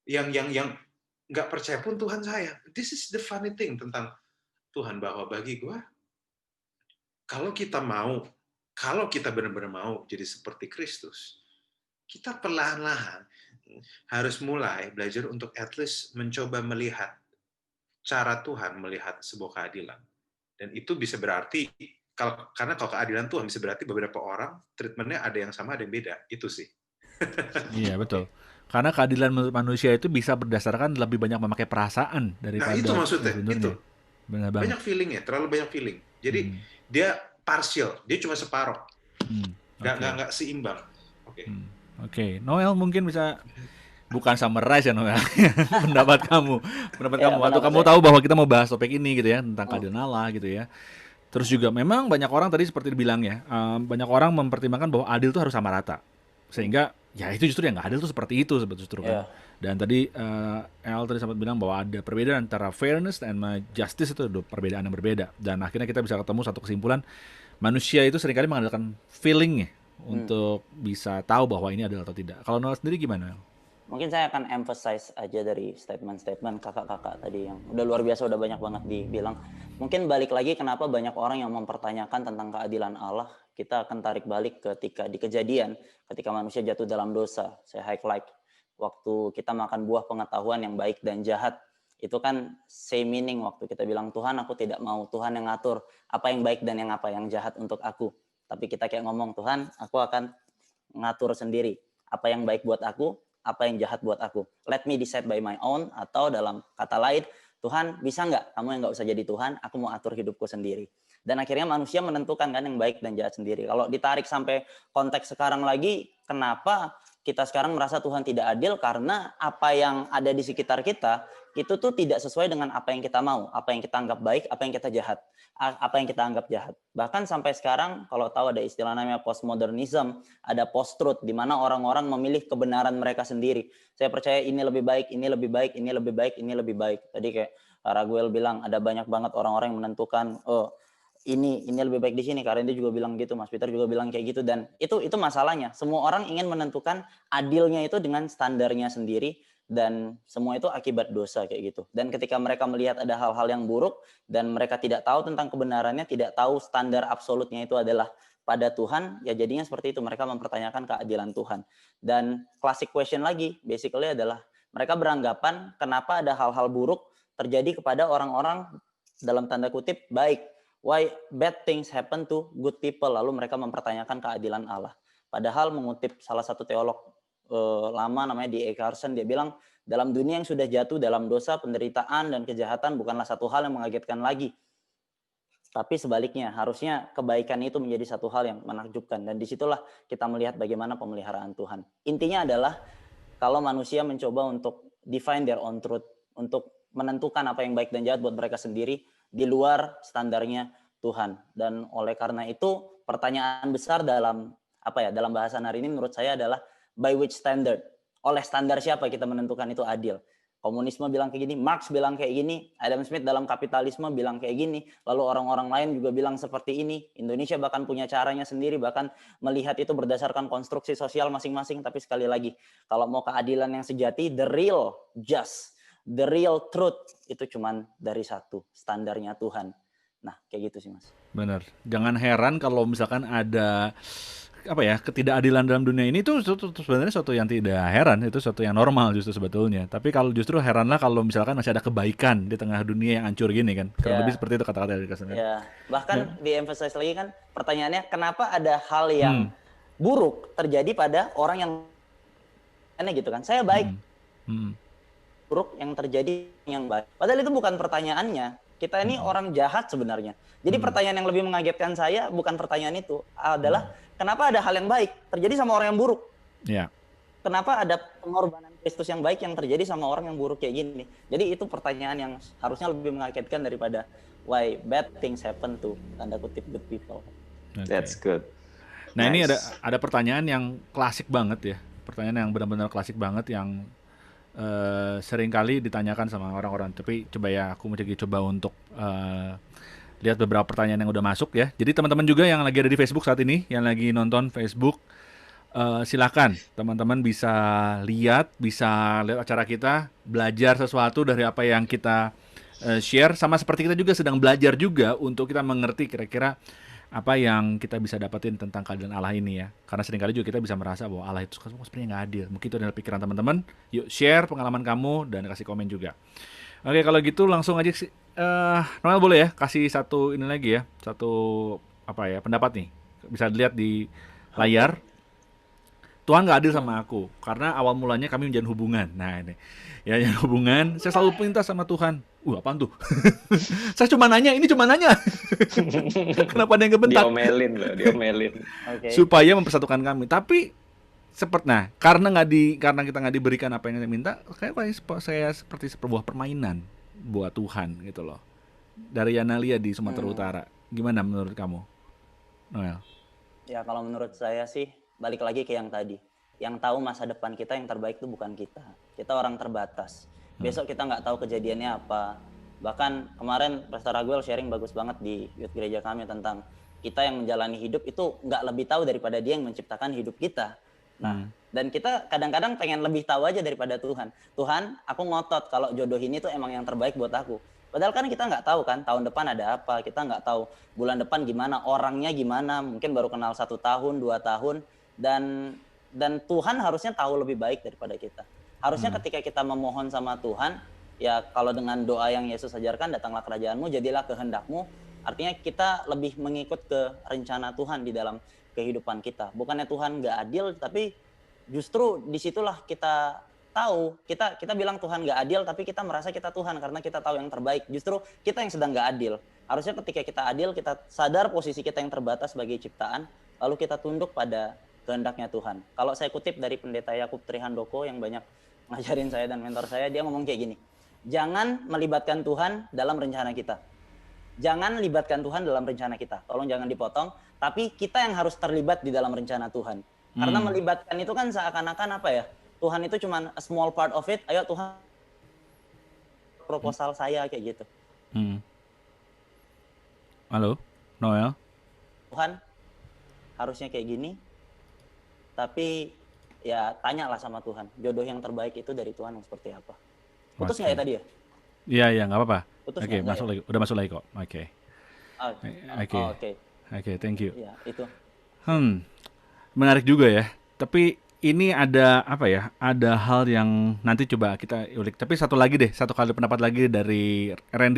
yang nggak percaya pun Tuhan sayang. This is the funny thing tentang Tuhan, bahwa bagi gue, kalau kita benar-benar mau jadi seperti Kristus, kita perlahan-lahan harus mulai belajar untuk at least mencoba melihat cara Tuhan melihat sebuah keadilan. Dan itu bisa berarti, karena kalau keadilan Tuhan bisa berarti beberapa orang treatmentnya ada yang sama, ada yang beda. Itu sih. Iya, betul. Karena keadilan menurut manusia itu bisa berdasarkan lebih banyak memakai perasaan daripada Nah, itu maksudnya. sebenarnya. Itu. Benar banget. Banyak feelingnya, terlalu banyak feeling. Jadi dia partial, dia cuma separuh. Nggak seimbang. Oke. Noel mungkin bisa bukan summarize ya Noel. pendapat kamu atau kamu tahu bahwa kita mau bahas topik ini gitu ya, tentang keadilan Allah gitu ya. Terus juga memang banyak orang tadi seperti dibilang ya, banyak orang mempertimbangkan bahwa adil itu harus sama rata, sehingga ya itu justru yang nggak adil itu seperti itu justru kan. Dan tadi El tadi sempat bilang bahwa ada perbedaan antara fairness dan justice, itu perbedaan yang berbeda, dan akhirnya kita bisa ketemu satu kesimpulan, manusia itu seringkali mengandalkan feelingnya untuk bisa tahu bahwa ini adil atau tidak. Kalau Noel sendiri gimana? Mungkin saya akan emphasize aja dari statement-statement kakak-kakak tadi yang udah luar biasa, udah banyak banget dibilang. Mungkin balik lagi kenapa banyak orang yang mempertanyakan tentang keadilan Allah. Kita akan tarik balik ketika di kejadian, ketika manusia jatuh dalam dosa. Saya highlight waktu kita makan buah pengetahuan yang baik dan jahat. Itu kan same meaning waktu kita bilang, Tuhan aku tidak mau, Tuhan yang ngatur apa yang baik dan yang apa yang jahat untuk aku. Tapi kita kayak ngomong, Tuhan aku akan ngatur sendiri apa yang baik buat aku, apa yang jahat buat aku. Let me decide by my own, atau dalam kata lain, Tuhan bisa nggak kamu yang nggak usah jadi Tuhan, aku mau atur hidupku sendiri. Dan akhirnya manusia menentukan kan yang baik dan jahat sendiri. Kalau ditarik sampai konteks sekarang lagi, kenapa kita sekarang merasa Tuhan tidak adil? Karena apa yang ada di sekitar kita itu tuh tidak sesuai dengan apa yang kita mau, apa yang kita anggap baik, apa yang kita jahat, apa yang kita anggap jahat. Bahkan sampai sekarang kalau tahu ada istilah namanya postmodernism, ada post-truth di mana orang-orang memilih kebenaran mereka sendiri. Saya percaya ini lebih baik, ini lebih baik, ini lebih baik, ini lebih baik. Tadi kayak Raguel bilang ada banyak banget orang-orang yang menentukan ini lebih baik di sini. Karena dia juga bilang gitu, Mas Peter juga bilang kayak gitu, dan itu masalahnya. Semua orang ingin menentukan adilnya itu dengan standarnya sendiri, dan semua itu akibat dosa kayak gitu. Dan ketika mereka melihat ada hal-hal yang buruk dan mereka tidak tahu tentang kebenarannya, tidak tahu standar absolutnya itu adalah pada Tuhan, ya jadinya seperti itu, mereka mempertanyakan keadilan Tuhan. Dan classic question lagi basically adalah mereka beranggapan kenapa ada hal-hal buruk terjadi kepada orang-orang dalam tanda kutip baik. Why bad things happen to good people? Lalu mereka mempertanyakan keadilan Allah. Padahal mengutip salah satu teolog lama namanya D.A. Carson, dia bilang dalam dunia yang sudah jatuh dalam dosa, penderitaan dan kejahatan bukanlah satu hal yang mengagetkan lagi. Tapi sebaliknya, harusnya kebaikan itu menjadi satu hal yang menakjubkan. Dan disitulah kita melihat bagaimana pemeliharaan Tuhan. Intinya adalah kalau manusia mencoba untuk define their own truth, untuk menentukan apa yang baik dan jahat buat mereka sendiri di luar standarnya Tuhan. Dan oleh karena itu pertanyaan besar dalam dalam bahasan hari ini menurut saya adalah by which standard? Oleh standar siapa kita menentukan itu adil? Komunisme bilang kayak gini, Marx bilang kayak gini, Adam Smith dalam kapitalisme bilang kayak gini, lalu orang-orang lain juga bilang seperti ini. Indonesia bahkan punya caranya sendiri, bahkan melihat itu berdasarkan konstruksi sosial masing-masing. Tapi sekali lagi, kalau mau keadilan yang sejati, the real just, the real truth, itu cuman dari satu, standarnya Tuhan. Nah, kayak gitu sih Mas. Benar. Jangan heran kalau misalkan ada ketidakadilan dalam dunia ini itu sebenarnya suatu yang tidak heran, itu suatu yang normal justru sebetulnya. Tapi kalau justru heranlah kalau misalkan masih ada kebaikan di tengah dunia yang hancur gini kan. Kurang lebih seperti itu kata-kata dari Kasem. Ya, bahkan di-emphasize lagi kan pertanyaannya, kenapa ada hal yang buruk terjadi pada orang yang aneh gitu kan. Saya baik. Buruk yang terjadi yang baik. Padahal itu bukan pertanyaannya. Kita ini orang jahat sebenarnya. Jadi pertanyaan yang lebih mengagetkan saya bukan pertanyaan itu, adalah kenapa ada hal yang baik terjadi sama orang yang buruk? Ya. Kenapa ada pengorbanan Kristus yang baik yang terjadi sama orang yang buruk kayak gini? Jadi itu pertanyaan yang harusnya lebih mengagetkan daripada why bad things happen to tanda kutip good people. Okay. That's good. Nah, nice. Ini ada pertanyaan yang klasik banget ya. Pertanyaan yang benar-benar klasik banget yang sering kali ditanyakan sama orang-orang. Tapi coba ya aku coba untuk lihat beberapa pertanyaan yang udah masuk ya. Jadi teman-teman juga yang lagi ada di Facebook saat ini, yang lagi nonton Facebook, silakan teman-teman bisa lihat acara kita, belajar sesuatu dari apa yang kita share, sama seperti kita juga sedang belajar juga untuk kita mengerti kira-kira apa yang kita bisa dapetin tentang keadilan Allah ini ya. Karena seringkali juga kita bisa merasa bahwa Allah itu sebenarnya nggak adil. Mungkin itu adalah pikiran teman-teman. Yuk share pengalaman kamu dan kasih komen juga. Oke, kalau gitu langsung aja sih. Noel boleh ya kasih satu ini lagi ya, satu pendapat nih. Bisa dilihat di layar. Tuhan nggak adil sama aku karena awal mulanya kami menjalin hubungan. Nah ini ya, yang hubungan saya selalu minta sama Tuhan. Apaan tuh? Saya cuma nanya, ini cuma nanya. Kenapa ada yang kebentak? Diomelin. Okay. Supaya mempersatukan kami. Tapi karena kita nggak diberikan apa yang saya minta, saya seperti sebuah permainan buat Tuhan gitu loh. Dari Yanalia di Sumatera Utara. Gimana menurut kamu, Noel? Ya kalau menurut saya sih balik lagi ke yang tadi. Yang tahu masa depan kita yang terbaik itu bukan kita. Kita orang terbatas. Besok kita nggak tahu kejadiannya apa. Bahkan kemarin Pastor Raguel sharing bagus banget di youth gereja kami tentang kita yang menjalani hidup itu nggak lebih tahu daripada dia yang menciptakan hidup kita. Nah, dan kita kadang-kadang pengen lebih tahu aja daripada Tuhan. Tuhan, aku ngotot kalau jodoh ini tuh emang yang terbaik buat aku. Padahal kan kita nggak tahu kan tahun depan ada apa, kita nggak tahu bulan depan gimana, orangnya gimana, mungkin baru kenal 1 tahun, 2 tahun, dan Tuhan harusnya tahu lebih baik daripada kita. Harusnya ketika kita memohon sama Tuhan, ya kalau dengan doa yang Yesus ajarkan, datanglah kerajaanmu, jadilah kehendakmu, artinya kita lebih mengikut ke rencana Tuhan di dalam kehidupan kita. Bukannya Tuhan nggak adil, tapi justru disitulah kita tahu, kita bilang Tuhan nggak adil, tapi kita merasa kita Tuhan karena kita tahu yang terbaik. Justru kita yang sedang nggak adil. Harusnya ketika kita adil, kita sadar posisi kita yang terbatas sebagai ciptaan, lalu kita tunduk pada kehendaknya Tuhan. Kalau saya kutip dari pendeta Yakub Trihandoko yang banyak ngajarin saya dan mentor saya, dia ngomong kayak gini, jangan melibatkan Tuhan dalam rencana kita. Jangan libatkan Tuhan dalam rencana kita. Tolong jangan dipotong, tapi kita yang harus terlibat di dalam rencana Tuhan. Karena melibatkan itu kan seakan-akan Tuhan itu cuma a small part of it, ayo Tuhan proposal saya kayak gitu. Halo, Noel? Tuhan harusnya kayak gini, tapi ya tanyalah sama Tuhan, jodoh yang terbaik itu dari Tuhan yang seperti apa. Putus nggak ya tadi ya? Iya, nggak apa-apa. Oke, masuk lagi. Udah masuk lagi kok. Oke. Oke, thank you. Ya, itu. Menarik juga ya. Tapi ini ada ada hal yang nanti coba kita ulik. Tapi satu kali pendapat lagi dari Ren.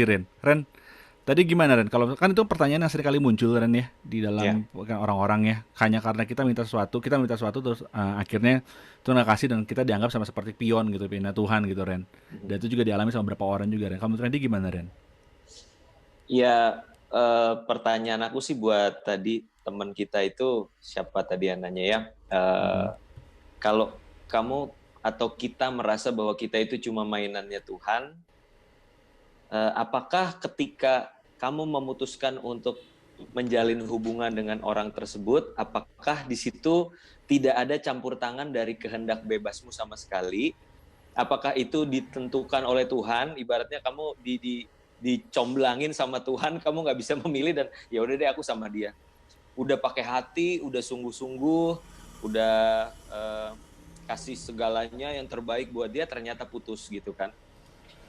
Tadi gimana Ren? Kalau kan itu pertanyaan yang sering kali muncul Ren ya di dalam orang-orang ya. Hanya karena kita minta sesuatu terus akhirnya Tuhan nggak kasih dan kita dianggap sama seperti pion gitu, pindah Tuhan gitu Ren. Dan itu juga dialami sama beberapa orang juga Ren. Kamu Ren gimana Ren? Ya pertanyaan aku sih buat tadi teman kita itu, siapa tadi yang nanya ya, kalau kamu atau kita merasa bahwa kita itu cuma mainannya Tuhan, apakah ketika kamu memutuskan untuk menjalin hubungan dengan orang tersebut, apakah di situ tidak ada campur tangan dari kehendak bebasmu sama sekali? Apakah itu ditentukan oleh Tuhan? Ibaratnya kamu dicomblangin sama Tuhan, kamu nggak bisa memilih dan ya udah deh aku sama dia. Udah pakai hati, udah sungguh-sungguh, udah kasih segalanya yang terbaik buat dia, ternyata putus gitu kan.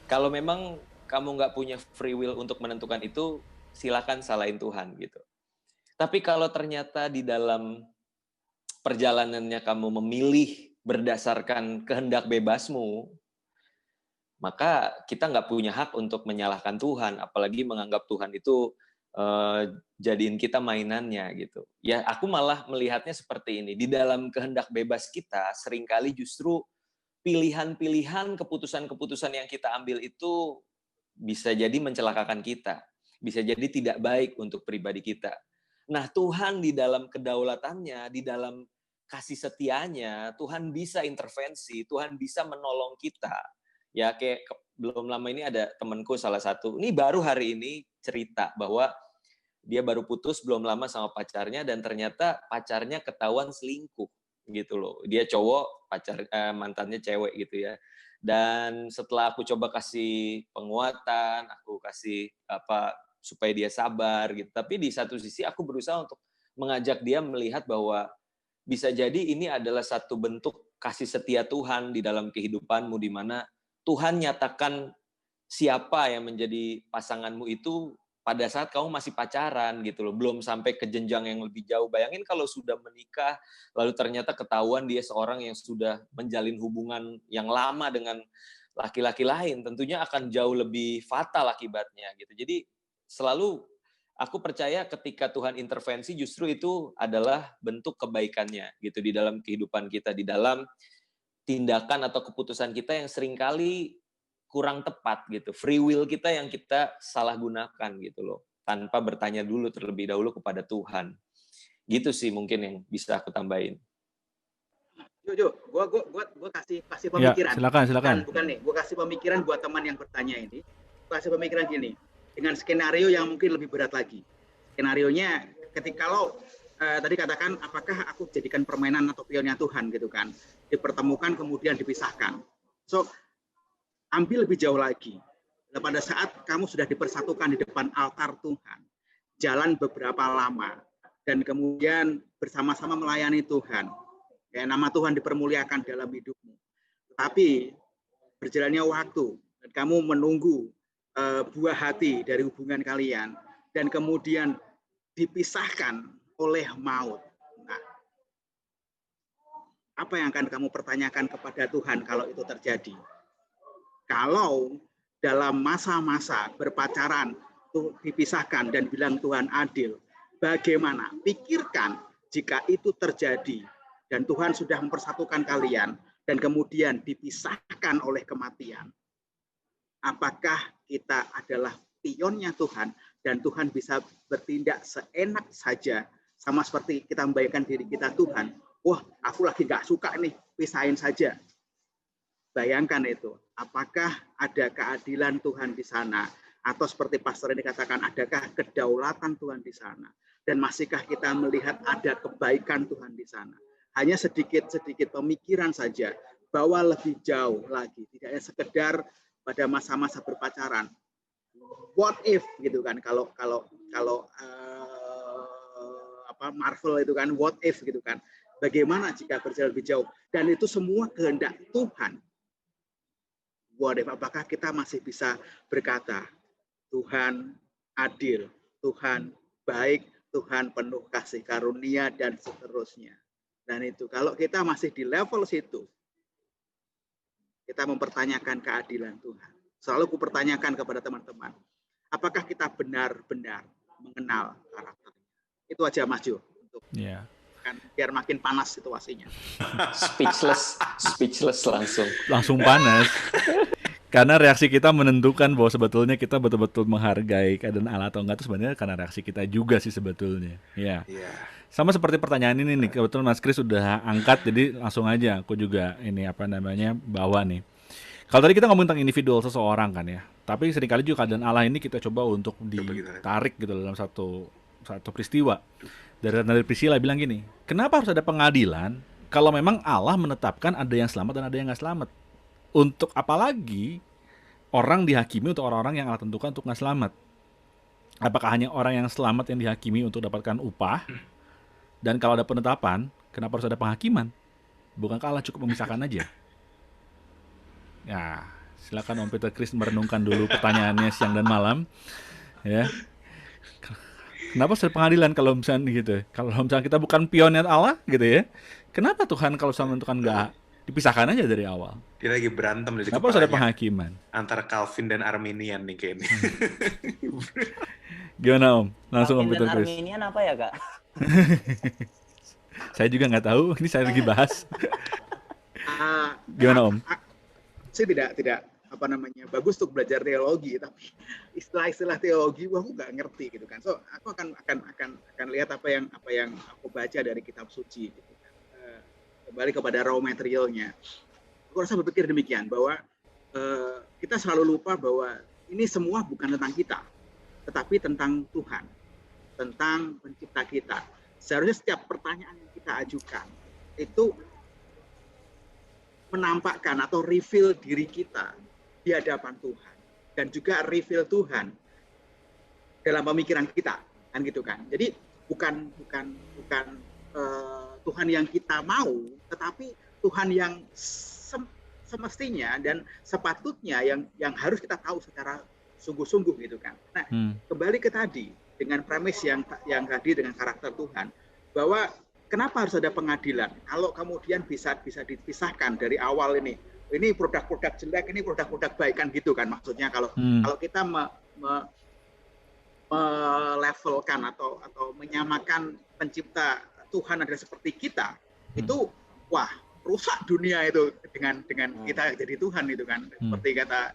Kalau memang kamu nggak punya free will untuk menentukan itu, silakan salahin Tuhan gitu. Tapi kalau ternyata di dalam perjalanannya kamu memilih berdasarkan kehendak bebasmu, maka kita nggak punya hak untuk menyalahkan Tuhan, apalagi menganggap Tuhan itu jadiin kita mainannya gitu. Ya aku malah melihatnya seperti ini, di dalam kehendak bebas kita seringkali justru pilihan-pilihan, keputusan-keputusan yang kita ambil itu bisa jadi mencelakakan kita, bisa jadi tidak baik untuk pribadi kita. Nah Tuhan di dalam kedaulatannya, di dalam kasih setianya, Tuhan bisa intervensi, Tuhan bisa menolong kita. Ya kayak belum lama ini ada temanku salah satu, ini baru hari ini cerita bahwa dia baru putus belum lama sama pacarnya dan ternyata pacarnya ketahuan selingkuh gitu loh. Dia cowok, mantannya cewek gitu ya. Dan setelah aku coba kasih penguatan, aku kasih supaya dia sabar gitu. Tapi di satu sisi aku berusaha untuk mengajak dia melihat bahwa bisa jadi ini adalah satu bentuk kasih setia Tuhan di dalam kehidupanmu, di mana Tuhan nyatakan siapa yang menjadi pasanganmu itu pada saat kamu masih pacaran gitu loh, belum sampai ke jenjang yang lebih jauh. Bayangin kalau sudah menikah, lalu ternyata ketahuan dia seorang yang sudah menjalin hubungan yang lama dengan laki-laki lain, tentunya akan jauh lebih fatal akibatnya gitu. Jadi selalu aku percaya ketika Tuhan intervensi justru itu adalah bentuk kebaikannya gitu di dalam kehidupan kita, di dalam tindakan atau keputusan kita yang seringkali kurang tepat gitu. Free will kita yang kita salah gunakan gitu loh. Tanpa bertanya dulu terlebih dahulu kepada Tuhan. Gitu sih mungkin yang bisa aku tambahin. Jo, gua kasih pemikiran. Ya, silakan. Bukan nih, gua kasih pemikiran buat teman yang bertanya ini. Gua kasih pemikiran gini, dengan skenario yang mungkin lebih berat lagi. Skenarionya ketika kalau tadi katakan apakah aku jadikan permainan atau pionnya Tuhan gitu kan, dipertemukan kemudian dipisahkan. So ambil lebih jauh lagi. Nah, pada saat kamu sudah dipersatukan di depan altar Tuhan, jalan beberapa lama dan kemudian bersama-sama melayani Tuhan. Ya, nama Tuhan dipermuliakan dalam hidupmu. Tapi berjalannya waktu dan kamu menunggu buah hati dari hubungan kalian dan kemudian dipisahkan oleh maut. Nah, apa yang akan kamu pertanyakan kepada Tuhan kalau itu terjadi? Kalau dalam masa-masa berpacaran tuh dipisahkan dan bilang Tuhan adil, bagaimana? Pikirkan jika itu terjadi dan Tuhan sudah mempersatukan kalian dan kemudian dipisahkan oleh kematian. Apakah kita adalah pionnya Tuhan dan Tuhan bisa bertindak seenak saja sama seperti kita membayangkan diri kita Tuhan, wah aku lagi nggak suka nih, pisahin saja. Bayangkan itu, apakah ada keadilan Tuhan di sana? Atau seperti pastor ini katakan, adakah kedaulatan Tuhan di sana? Dan masihkah kita melihat ada kebaikan Tuhan di sana? Hanya sedikit-sedikit pemikiran saja, bahwa lebih jauh lagi. Tidak hanya sekedar pada masa-masa berpacaran. What if gitu kan, kalau Marvel itu kan, what if gitu kan. Bagaimana jika berjalan lebih jauh? Dan itu semua kehendak Tuhan. What if? Apakah kita masih bisa berkata, Tuhan adil, Tuhan baik, Tuhan penuh kasih karunia, dan seterusnya. Dan itu, kalau kita masih di level situ, kita mempertanyakan keadilan Tuhan. Selalu kupertanyakan kepada teman-teman, apakah kita benar-benar mengenal karakternya? Itu aja Mas Jo, untuk kan, biar makin panas situasinya. Speechless langsung panas. Karena reaksi kita menentukan bahwa sebetulnya kita betul-betul menghargai keadaan Allah atau enggak itu sebenarnya karena reaksi kita juga sih sebetulnya. Ya. Iya. Sama seperti pertanyaan ini nih, kebetulan Mas Kris sudah angkat, jadi langsung aja aku juga ini bawa nih. Kalau tadi kita ngomong tentang individual seseorang kan ya, tapi seringkali juga keadaan Allah ini kita coba untuk ditarik gitu dalam satu peristiwa. Dari Priscilla bilang gini, kenapa harus ada pengadilan kalau memang Allah menetapkan ada yang selamat dan ada yang nggak selamat? Untuk apalagi orang dihakimi untuk orang-orang yang Allah tentukan untuk nggak selamat? Apakah hanya orang yang selamat yang dihakimi untuk dapatkan upah? Dan kalau ada penetapan, kenapa harus ada penghakiman? Bukankah Allah cukup memisahkan aja? Ya, silakan Om Peter Chris merenungkan dulu pertanyaannya siang dan malam. Ya, kenapa harus ada pengadilan kalau misalnya gitu? Kalau misalnya kita bukan pionir Allah gitu ya, kenapa Tuhan kalau sama menentukan nggak dipisahkan aja dari awal? Dia lagi berantem di Kenapa harus ada kepalanya penghakiman? antara Calvin dan Arminian nih kayaknya. Gimana Om? Langsung Om Calvin Peter dan Chris. Arminian apa ya, Kak? Saya juga nggak tahu. Ini saya lagi bahas. Gimana Om? Saya tidak bagus untuk belajar teologi, tapi istilah-istilah teologi aku nggak ngerti gitu kan. So aku akan lihat apa yang aku baca dari kitab suci gitu kan. Kembali kepada raw materialnya. Aku rasa berpikir demikian bahwa kita selalu lupa bahwa ini semua bukan tentang kita, tetapi tentang Tuhan, tentang pencipta kita. Seharusnya setiap pertanyaan yang kita ajukan itu menampakkan atau reveal diri kita di hadapan Tuhan dan juga reveal Tuhan dalam pemikiran kita, kan gitu kan. Jadi bukan Tuhan yang kita mau, tetapi Tuhan yang semestinya dan sepatutnya yang harus kita tahu secara sungguh-sungguh gitu kan. Nah, kembali ke tadi dengan premis yang tadi dengan karakter Tuhan, bahwa kenapa harus ada pengadilan? Kalau kemudian bisa dipisahkan dari awal ini produk-produk jelek, ini produk-produk baik kan gitu kan maksudnya kalau kita melevelkan atau menyamakan pencipta Tuhan adalah seperti kita, itu wah rusak dunia itu dengan kita jadi Tuhan itu kan. Seperti kata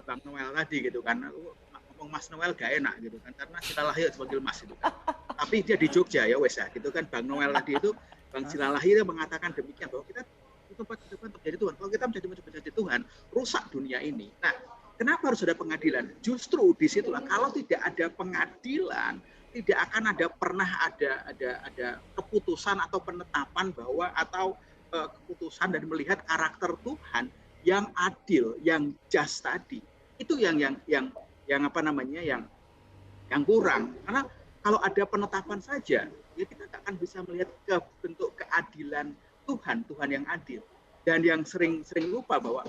Bang Noel tadi gitu kan, ngomong Mas Noel gak enak gitu kan karena Silalahi sebagai Mas itu kan. Tapi dia di Jogja ya wes ya gitu kan. Bang Noel tadi itu Bang Silalahi itu mengatakan demikian bahwa kita tempat untuk jadi Tuhan. Kalau kita menjadi Tuhan, rusak dunia ini. Nah, kenapa harus ada pengadilan? Justru disitulah kalau tidak ada pengadilan, tidak akan pernah ada keputusan atau penetapan bahwa atau keputusan dan melihat karakter Tuhan yang adil, yang just tadi. Itu yang kurang. Karena kalau ada penetapan saja, ya kita tak akan bisa melihat bentuk keadilan Tuhan yang adil. Dan yang sering lupa bahwa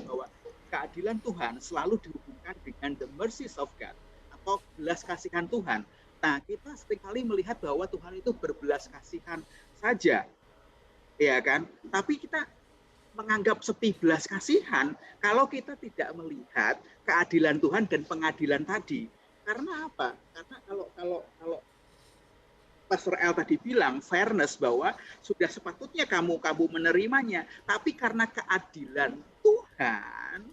keadilan Tuhan selalu dihubungkan dengan the mercies of God atau belas kasihan Tuhan. Nah, kita seringkali melihat bahwa Tuhan itu berbelas kasihan saja. Ya kan? Tapi kita menganggap sepi belas kasihan kalau kita tidak melihat keadilan Tuhan dan pengadilan tadi. Karena apa? Karena kalau Pastor El tadi bilang fairness bahwa sudah sepatutnya kamu menerimanya, tapi karena keadilan Tuhan,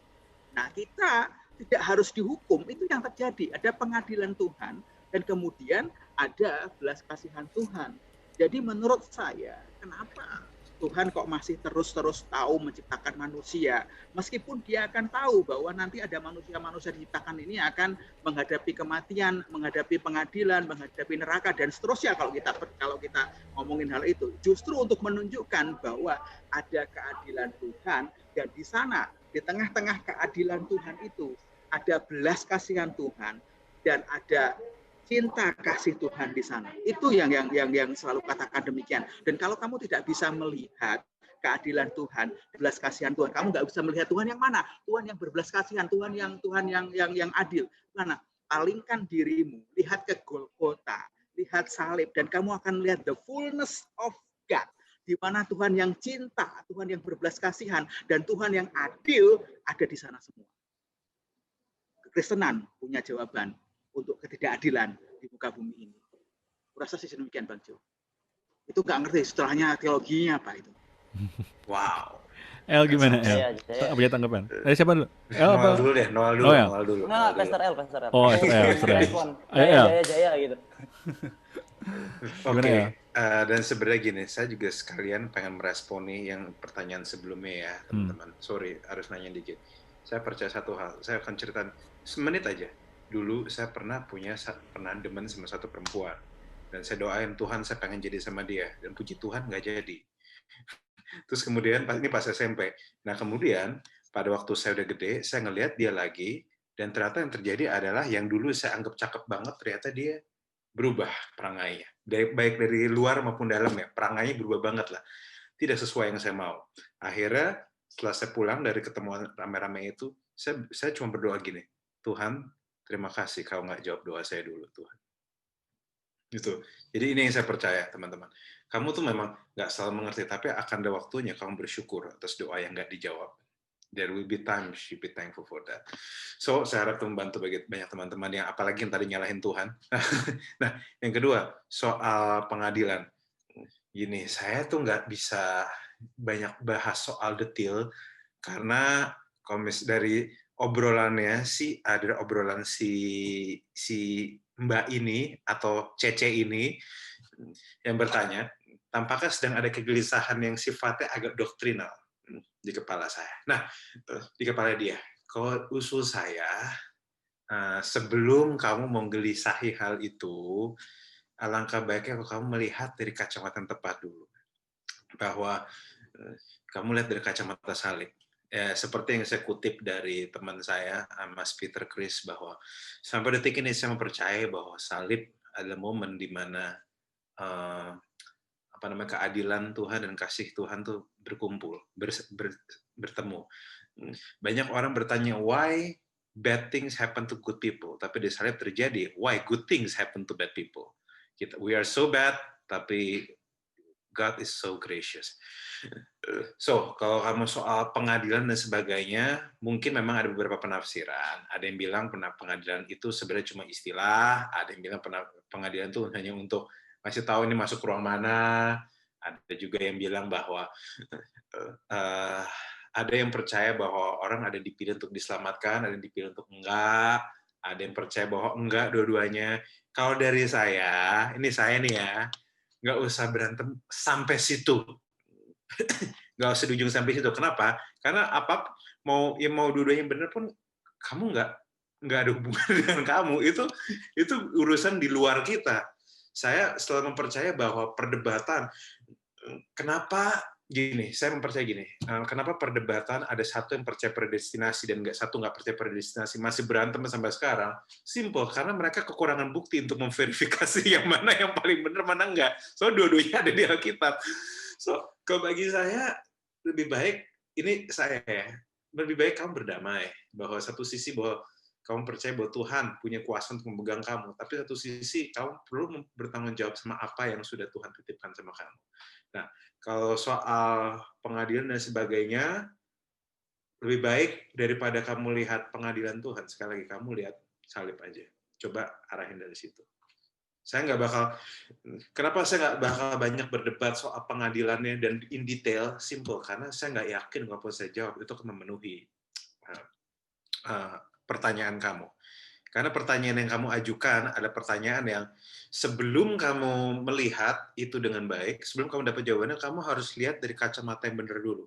nah kita tidak harus dihukum. Itu yang terjadi. Ada pengadilan Tuhan dan kemudian ada belas kasihan Tuhan. Jadi menurut saya, kenapa Tuhan kok masih terus tahu menciptakan manusia, meskipun dia akan tahu bahwa nanti ada manusia diciptakan ini akan menghadapi kematian, menghadapi pengadilan, menghadapi neraka dan seterusnya kalau kita ngomongin hal itu, justru untuk menunjukkan bahwa ada keadilan Tuhan dan di sana di tengah-tengah keadilan Tuhan itu ada belas kasihan Tuhan dan ada cinta kasih Tuhan di sana. Itu yang selalu katakan demikian. Dan kalau kamu tidak bisa melihat keadilan Tuhan, belas kasihan Tuhan, kamu nggak bisa melihat Tuhan yang mana? Tuhan yang berbelas kasihan, Tuhan yang adil. Mana? Palingkan dirimu, lihat ke Golgota, lihat salib, dan kamu akan melihat the fullness of God, di mana Tuhan yang cinta, Tuhan yang berbelas kasihan, dan Tuhan yang adil ada di sana semua. Kekristenan punya jawaban untuk ketidakadilan di muka bumi ini. Kurasa sih demikian Bang Jo. Itu nggak ngerti setelahnya teologinya apa itu. Wow. El gimana El? Jaya. Punya tanggapan? Siapa dulu? El apa? Noel dulu deh, Noel dulu. Noel. Noel dulu. Enggak, Pastor L. Oh, Pastor L. Respon. Ayo, El. Jaya gitu. Gimana, El? Dan sebenarnya gini, saya juga sekalian pengen meresponi yang pertanyaan sebelumnya ya, teman-teman. Sorry, harus nanya dikit. Saya percaya satu hal, saya akan cerita semenit aja. Dulu saya pernah demen sama satu perempuan. Dan saya doain Tuhan saya pengen jadi sama dia. Dan puji Tuhan nggak jadi. Terus kemudian, ini pas SMP. Nah kemudian, pada waktu saya udah gede, saya ngelihat dia lagi. Dan ternyata yang terjadi adalah yang dulu saya anggap cakep banget, ternyata dia berubah perangainya. Baik dari luar maupun dalam ya, perangainya berubah banget lah. Tidak sesuai yang saya mau. Akhirnya, setelah saya pulang dari ketemuan rame-rame itu, saya cuma berdoa gini, Tuhan, terima kasih kau nggak jawab doa saya dulu, Tuhan. Gitu. Jadi ini yang saya percaya, teman-teman. Kamu tuh memang nggak selalu mengerti, tapi akan ada waktunya kamu bersyukur atas doa yang nggak dijawab. There will be times you be thankful for that. So, saya harap itu membantu bagi banyak teman-teman yang apalagi yang tadi nyalahin Tuhan. Nah, yang kedua, soal pengadilan. Gini, saya tuh nggak bisa banyak bahas soal detail, karena dari obrolannya ada obrolan si Mbak ini atau Cece ini yang bertanya, tampaknya sedang ada kegelisahan yang sifatnya agak doktrinal di kepala saya. Nah, di kepala dia. Kalau usul saya, sebelum kamu menggelisahi hal itu, alangkah baiknya kalau kamu melihat dari kacamata yang tepat dulu. Bahwa kamu lihat dari kacamata salib. Ya, seperti yang saya kutip dari teman saya, Mas Peter Chris, bahwa sampai detik ini saya mempercayai bahwa salib adalah momen di mana keadilan Tuhan dan kasih Tuhan tuh berkumpul, bertemu. Banyak orang bertanya, why bad things happen to good people? Tapi di salib terjadi, why good things happen to bad people? We are so bad, tapi God is so gracious. So, kalau kamu soal pengadilan dan sebagainya, mungkin memang ada beberapa penafsiran. Ada yang bilang pengadilan itu sebenarnya cuma istilah, ada yang bilang pengadilan itu hanya untuk masih tahu ini masuk ruang mana. Ada juga yang bilang bahwa ada yang percaya bahwa orang ada dipilih untuk diselamatkan, ada yang dipilih untuk enggak, ada yang percaya bahwa enggak dua-duanya. Kalau dari saya, ini saya nih ya, nggak usah berantem sampai situ. Nggak usah di ujung sampai situ. Kenapa? Karena mau dua-duanya benar pun kamu nggak ada hubungan dengan kamu. Itu urusan di luar kita. Saya selalu mempercaya bahwa perdebatan, saya mempercaya gini, kenapa perdebatan ada satu yang percaya predestinasi dan satu nggak percaya predestinasi masih berantem sampai sekarang? Simple, karena mereka kekurangan bukti untuk memverifikasi yang mana yang paling benar, mana enggak. So, dua-duanya ada di Alkitab. So, kalau bagi saya, lebih baik kamu berdamai. Bahwa satu sisi bahwa kamu percaya bahwa Tuhan punya kuasa untuk memegang kamu, tapi satu sisi kamu perlu bertanggung jawab sama apa yang sudah Tuhan titipkan sama kamu. Nah, kalau soal pengadilan dan sebagainya, lebih baik daripada kamu lihat pengadilan Tuhan, sekali lagi kamu lihat salib aja. Coba arahin dari situ. Kenapa saya nggak bakal banyak berdebat soal pengadilannya dan in detail, simple, karena saya nggak yakin walaupun saya jawab itu akan memenuhi pertanyaan kamu. Karena pertanyaan yang kamu ajukan ada pertanyaan yang sebelum kamu melihat itu dengan baik, sebelum kamu dapat jawabannya, kamu harus lihat dari kacamata yang benar dulu.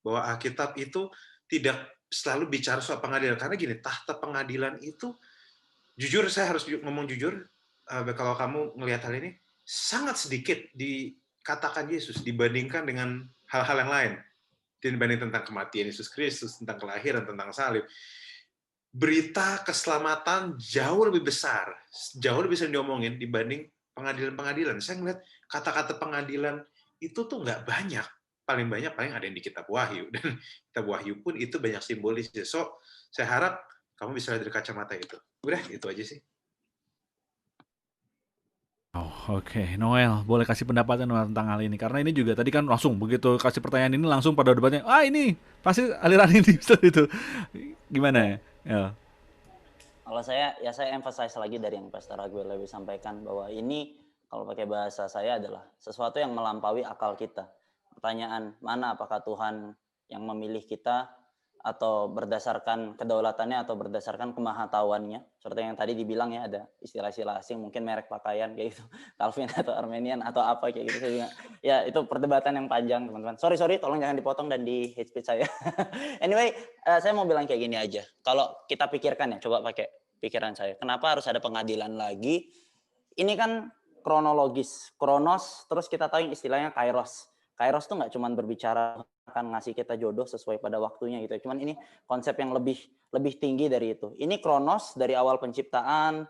Bahwa Alkitab itu tidak selalu bicara soal pengadilan. Karena gini, tahta pengadilan itu, jujur saya harus ngomong jujur, kalau kamu melihat hal ini, sangat sedikit dikatakan Yesus dibandingkan dengan hal-hal yang lain. Dibanding tentang kematian Yesus Kristus, tentang kelahiran, tentang salib. Berita keselamatan jauh lebih besar diomongin dibanding pengadilan-pengadilan. Saya ngeliat kata-kata pengadilan itu tuh nggak banyak. Paling ada yang di Kitab Wahyu. Dan Kitab Wahyu pun itu banyak simbolis. So, saya harap kamu bisa lihat dari kacamata itu. Udah, itu aja sih. Oh, oke. Noel, boleh kasih pendapatnya Noel tentang hal ini? Karena ini juga tadi kan langsung begitu kasih pertanyaan ini langsung pada debatnya, ini pasti aliran ini itu. Gimana ya? Kalau saya emphasize lagi dari yang Pastor Raguel lebih sampaikan, bahwa ini kalau pakai bahasa saya adalah sesuatu yang melampaui akal kita. Pertanyaan, mana apakah Tuhan yang memilih kita atau berdasarkan kedaulatannya atau berdasarkan kemahatauannya. Seperti yang tadi dibilang ya, ada istilah-istilah asing, mungkin merek pakaian kayak gitu, Calvin atau Armenian atau apa kayak gitu. Saya juga, ya itu perdebatan yang panjang teman-teman. Sorry, tolong jangan dipotong dan di hate speech saya. Anyway, saya mau bilang kayak gini aja. Kalau kita pikirkan ya, coba pakai pikiran saya. Kenapa harus ada pengadilan lagi? Ini kan kronologis, kronos, terus kita tahu yang istilahnya kairos. Kairos tuh nggak cuma berbicara akan ngasih kita jodoh sesuai pada waktunya gitu. Cuman ini konsep yang lebih tinggi dari itu. Ini kronos dari awal penciptaan,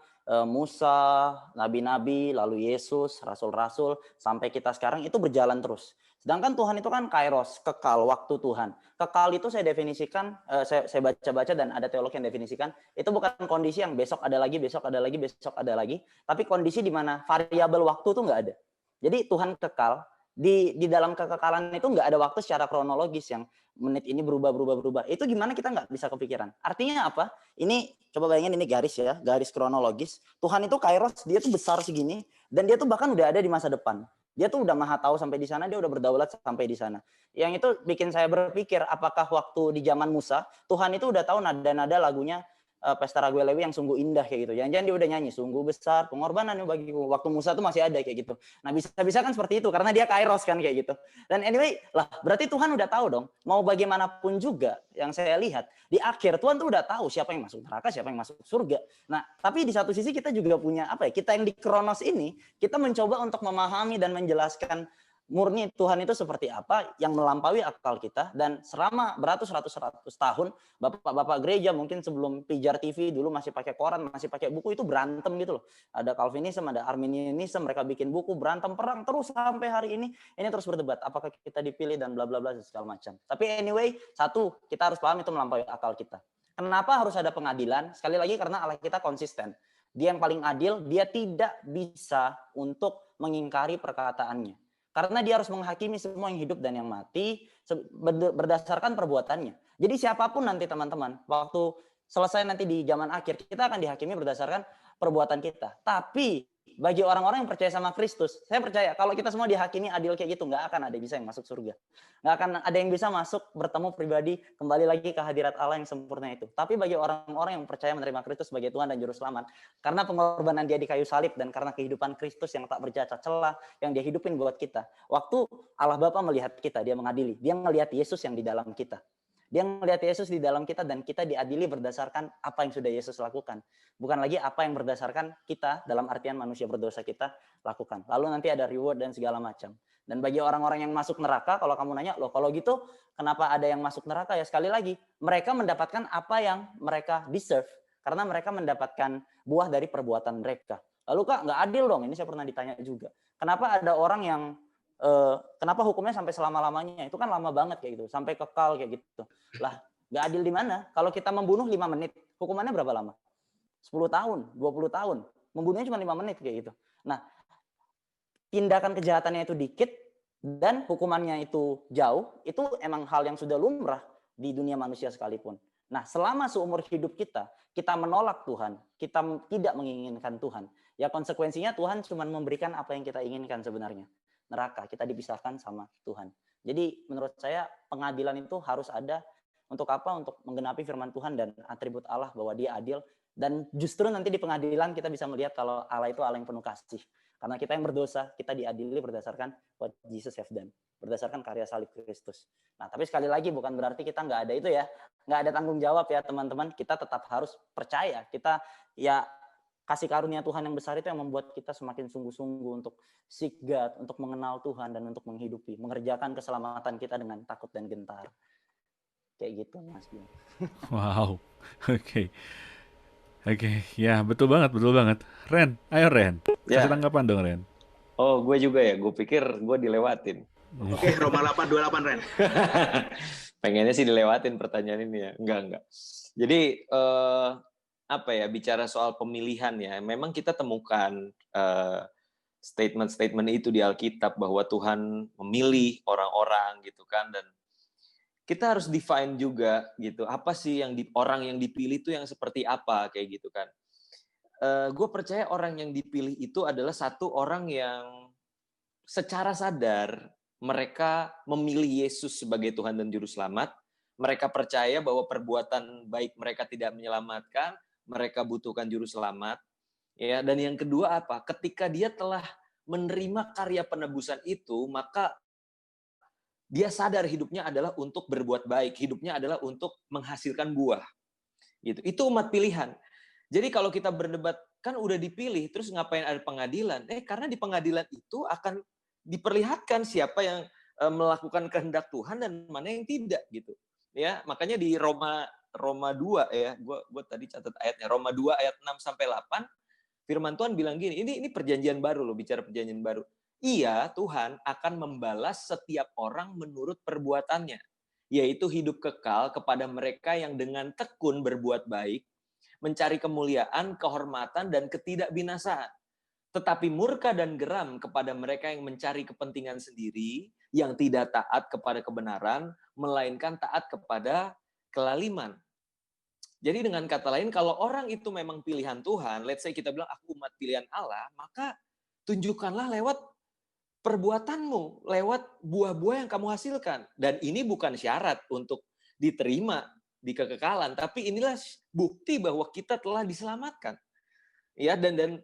Musa, nabi-nabi, lalu Yesus, rasul-rasul, sampai kita sekarang itu berjalan terus. Sedangkan Tuhan itu kan kairos, kekal, waktu Tuhan. Kekal itu saya definisikan, saya baca-baca dan ada teolog yang definisikan, itu bukan kondisi yang besok ada lagi, besok ada lagi, besok ada lagi, tapi kondisi di mana variabel waktu itu nggak ada. Jadi Tuhan kekal, di dalam kekekalan itu nggak ada waktu secara kronologis yang menit ini berubah. Itu gimana kita nggak bisa kepikiran. Artinya apa? Ini coba bayangin ini garis ya, garis kronologis. Tuhan itu kairos, dia tuh besar segini dan dia tuh bahkan udah ada di masa depan. Dia tuh udah maha tahu sampai di sana, dia udah berdaulat sampai di sana. Yang itu bikin saya berpikir, apakah waktu di zaman Musa, Tuhan itu udah tahu nada-nada lagunya Pesta Ragu Lewi yang sungguh indah kayak gitu. Jangan-jangan dia udah nyanyi, sungguh besar pengorbanan bagiku. Waktu Musa tuh masih ada kayak gitu. Nah bisa-bisa kan seperti itu, karena dia kairos kan kayak gitu. Dan anyway, lah berarti Tuhan udah tahu dong, mau bagaimanapun juga yang saya lihat, di akhir Tuhan tuh udah tahu siapa yang masuk neraka, siapa yang masuk surga. Nah, tapi di satu sisi kita juga punya apa ya, kita yang di kronos ini, kita mencoba untuk memahami dan menjelaskan murni Tuhan itu seperti apa yang melampaui akal kita. Dan selama beratus-ratus tahun bapak-bapak gereja mungkin sebelum pijar TV dulu masih pakai koran, masih pakai buku, itu berantem gitu loh. Ada Calvinism, ada Arminianism, mereka bikin buku, berantem, perang terus sampai hari ini terus berdebat apakah kita dipilih dan bla bla bla segala macam. Tapi anyway, satu, kita harus paham itu melampaui akal kita. Kenapa harus ada pengadilan? Sekali lagi karena Allah kita konsisten. Dia yang paling adil, dia tidak bisa untuk mengingkari perkataannya. Karena dia harus menghakimi semua yang hidup dan yang mati berdasarkan perbuatannya. Jadi siapapun nanti teman-teman, waktu selesai nanti di zaman akhir, kita akan dihakimi berdasarkan perbuatan kita. Tapi bagi orang-orang yang percaya sama Kristus, saya percaya kalau kita semua dihakimi adil kayak gitu, nggak akan ada bisa yang masuk surga. Nggak akan ada yang bisa masuk bertemu pribadi kembali lagi ke hadirat Allah yang sempurna itu. Tapi bagi orang-orang yang percaya menerima Kristus sebagai Tuhan dan Juru Selamat, karena pengorbanan dia di kayu salib dan karena kehidupan Kristus yang tak bercacat celah, yang dia hidupin buat kita. Waktu Allah Bapa melihat kita, dia mengadili. Dia melihat Yesus yang di dalam kita. Dia melihat Yesus di dalam kita dan kita diadili berdasarkan apa yang sudah Yesus lakukan. Bukan lagi apa yang berdasarkan kita, dalam artian manusia berdosa kita lakukan. Lalu nanti ada reward dan segala macam. Dan bagi orang-orang yang masuk neraka, kalau kamu nanya, loh kalau gitu kenapa ada yang masuk neraka? Ya sekali lagi, mereka mendapatkan apa yang mereka deserve. Karena mereka mendapatkan buah dari perbuatan mereka. Lalu Kak, nggak adil dong, ini saya pernah ditanya juga. Kenapa ada orang yang kenapa hukumnya sampai selama-lamanya? Itu kan lama banget kayak gitu, sampai kekal kayak gitu. Lah, nggak adil di mana? Kalau kita membunuh 5 menit, hukumannya berapa lama? 10 tahun, 20 tahun. Membunuhnya cuma 5 menit kayak gitu. Nah, tindakan kejahatannya itu dikit dan hukumannya itu jauh, itu emang hal yang sudah lumrah di dunia manusia sekalipun. Nah, selama seumur hidup kita menolak Tuhan, kita tidak menginginkan Tuhan, ya konsekuensinya Tuhan cuma memberikan apa yang kita inginkan sebenarnya. Neraka, kita dipisahkan sama Tuhan. Jadi menurut saya pengadilan itu harus ada untuk apa? Untuk menggenapi firman Tuhan dan atribut Allah bahwa dia adil. Dan justru nanti di pengadilan kita bisa melihat kalau Allah itu Allah yang penuh kasih. Karena kita yang berdosa, kita diadili berdasarkan what Jesus have done. Berdasarkan karya salib Kristus. Nah tapi sekali lagi bukan berarti kita nggak ada itu ya. Nggak ada tanggung jawab ya teman-teman. Kita tetap harus percaya. Kita ya kasih karunia Tuhan yang besar itu yang membuat kita semakin sungguh-sungguh untuk seek God, untuk mengenal Tuhan dan untuk menghidupi, mengerjakan keselamatan kita dengan takut dan gentar. Kayak gitu, Mas Bim. Wow, oke. Oke, ya betul banget. Ren, ayo Ren, kasih tanggapan dong Ren. Oh, gue juga ya, gue pikir gue dilewatin. Oke, Roma 8:28 Ren. Pengennya sih dilewatin pertanyaan ini ya, enggak. Jadi apa ya, bicara soal pemilihan ya, memang kita temukan statement-statement itu di Alkitab bahwa Tuhan memilih orang-orang gitu kan, dan kita harus define juga gitu, apa sih yang orang yang dipilih itu yang seperti apa kayak gitu kan. Gue percaya orang yang dipilih itu adalah satu orang yang secara sadar mereka memilih Yesus sebagai Tuhan dan Juru Selamat. Mereka percaya bahwa perbuatan baik mereka tidak menyelamatkan, mereka butuhkan Juru Selamat. Ya, dan yang kedua apa? Ketika dia telah menerima karya penebusan itu, maka dia sadar hidupnya adalah untuk berbuat baik, hidupnya adalah untuk menghasilkan buah. Gitu. Itu umat pilihan. Jadi kalau kita berdebat, kan udah dipilih, terus ngapain ada pengadilan? Karena di pengadilan itu akan diperlihatkan siapa yang melakukan kehendak Tuhan dan mana yang tidak gitu. Ya, makanya di Roma 2 ya, gua tadi catat ayatnya, Roma 2 ayat 6 sampai 8, firman Tuhan bilang gini, ini perjanjian baru loh, bicara perjanjian baru. Iya, Tuhan akan membalas setiap orang menurut perbuatannya, yaitu hidup kekal kepada mereka yang dengan tekun berbuat baik, mencari kemuliaan, kehormatan, dan ketidakbinasaan. Tetapi murka dan geram kepada mereka yang mencari kepentingan sendiri, yang tidak taat kepada kebenaran, melainkan taat kepada kelaliman. Jadi dengan kata lain, kalau orang itu memang pilihan Tuhan, let's say kita bilang aku umat pilihan Allah, maka tunjukkanlah lewat perbuatanmu, lewat buah-buah yang kamu hasilkan. Dan ini bukan syarat untuk diterima di kekekalan, tapi inilah bukti bahwa kita telah diselamatkan. Ya, dan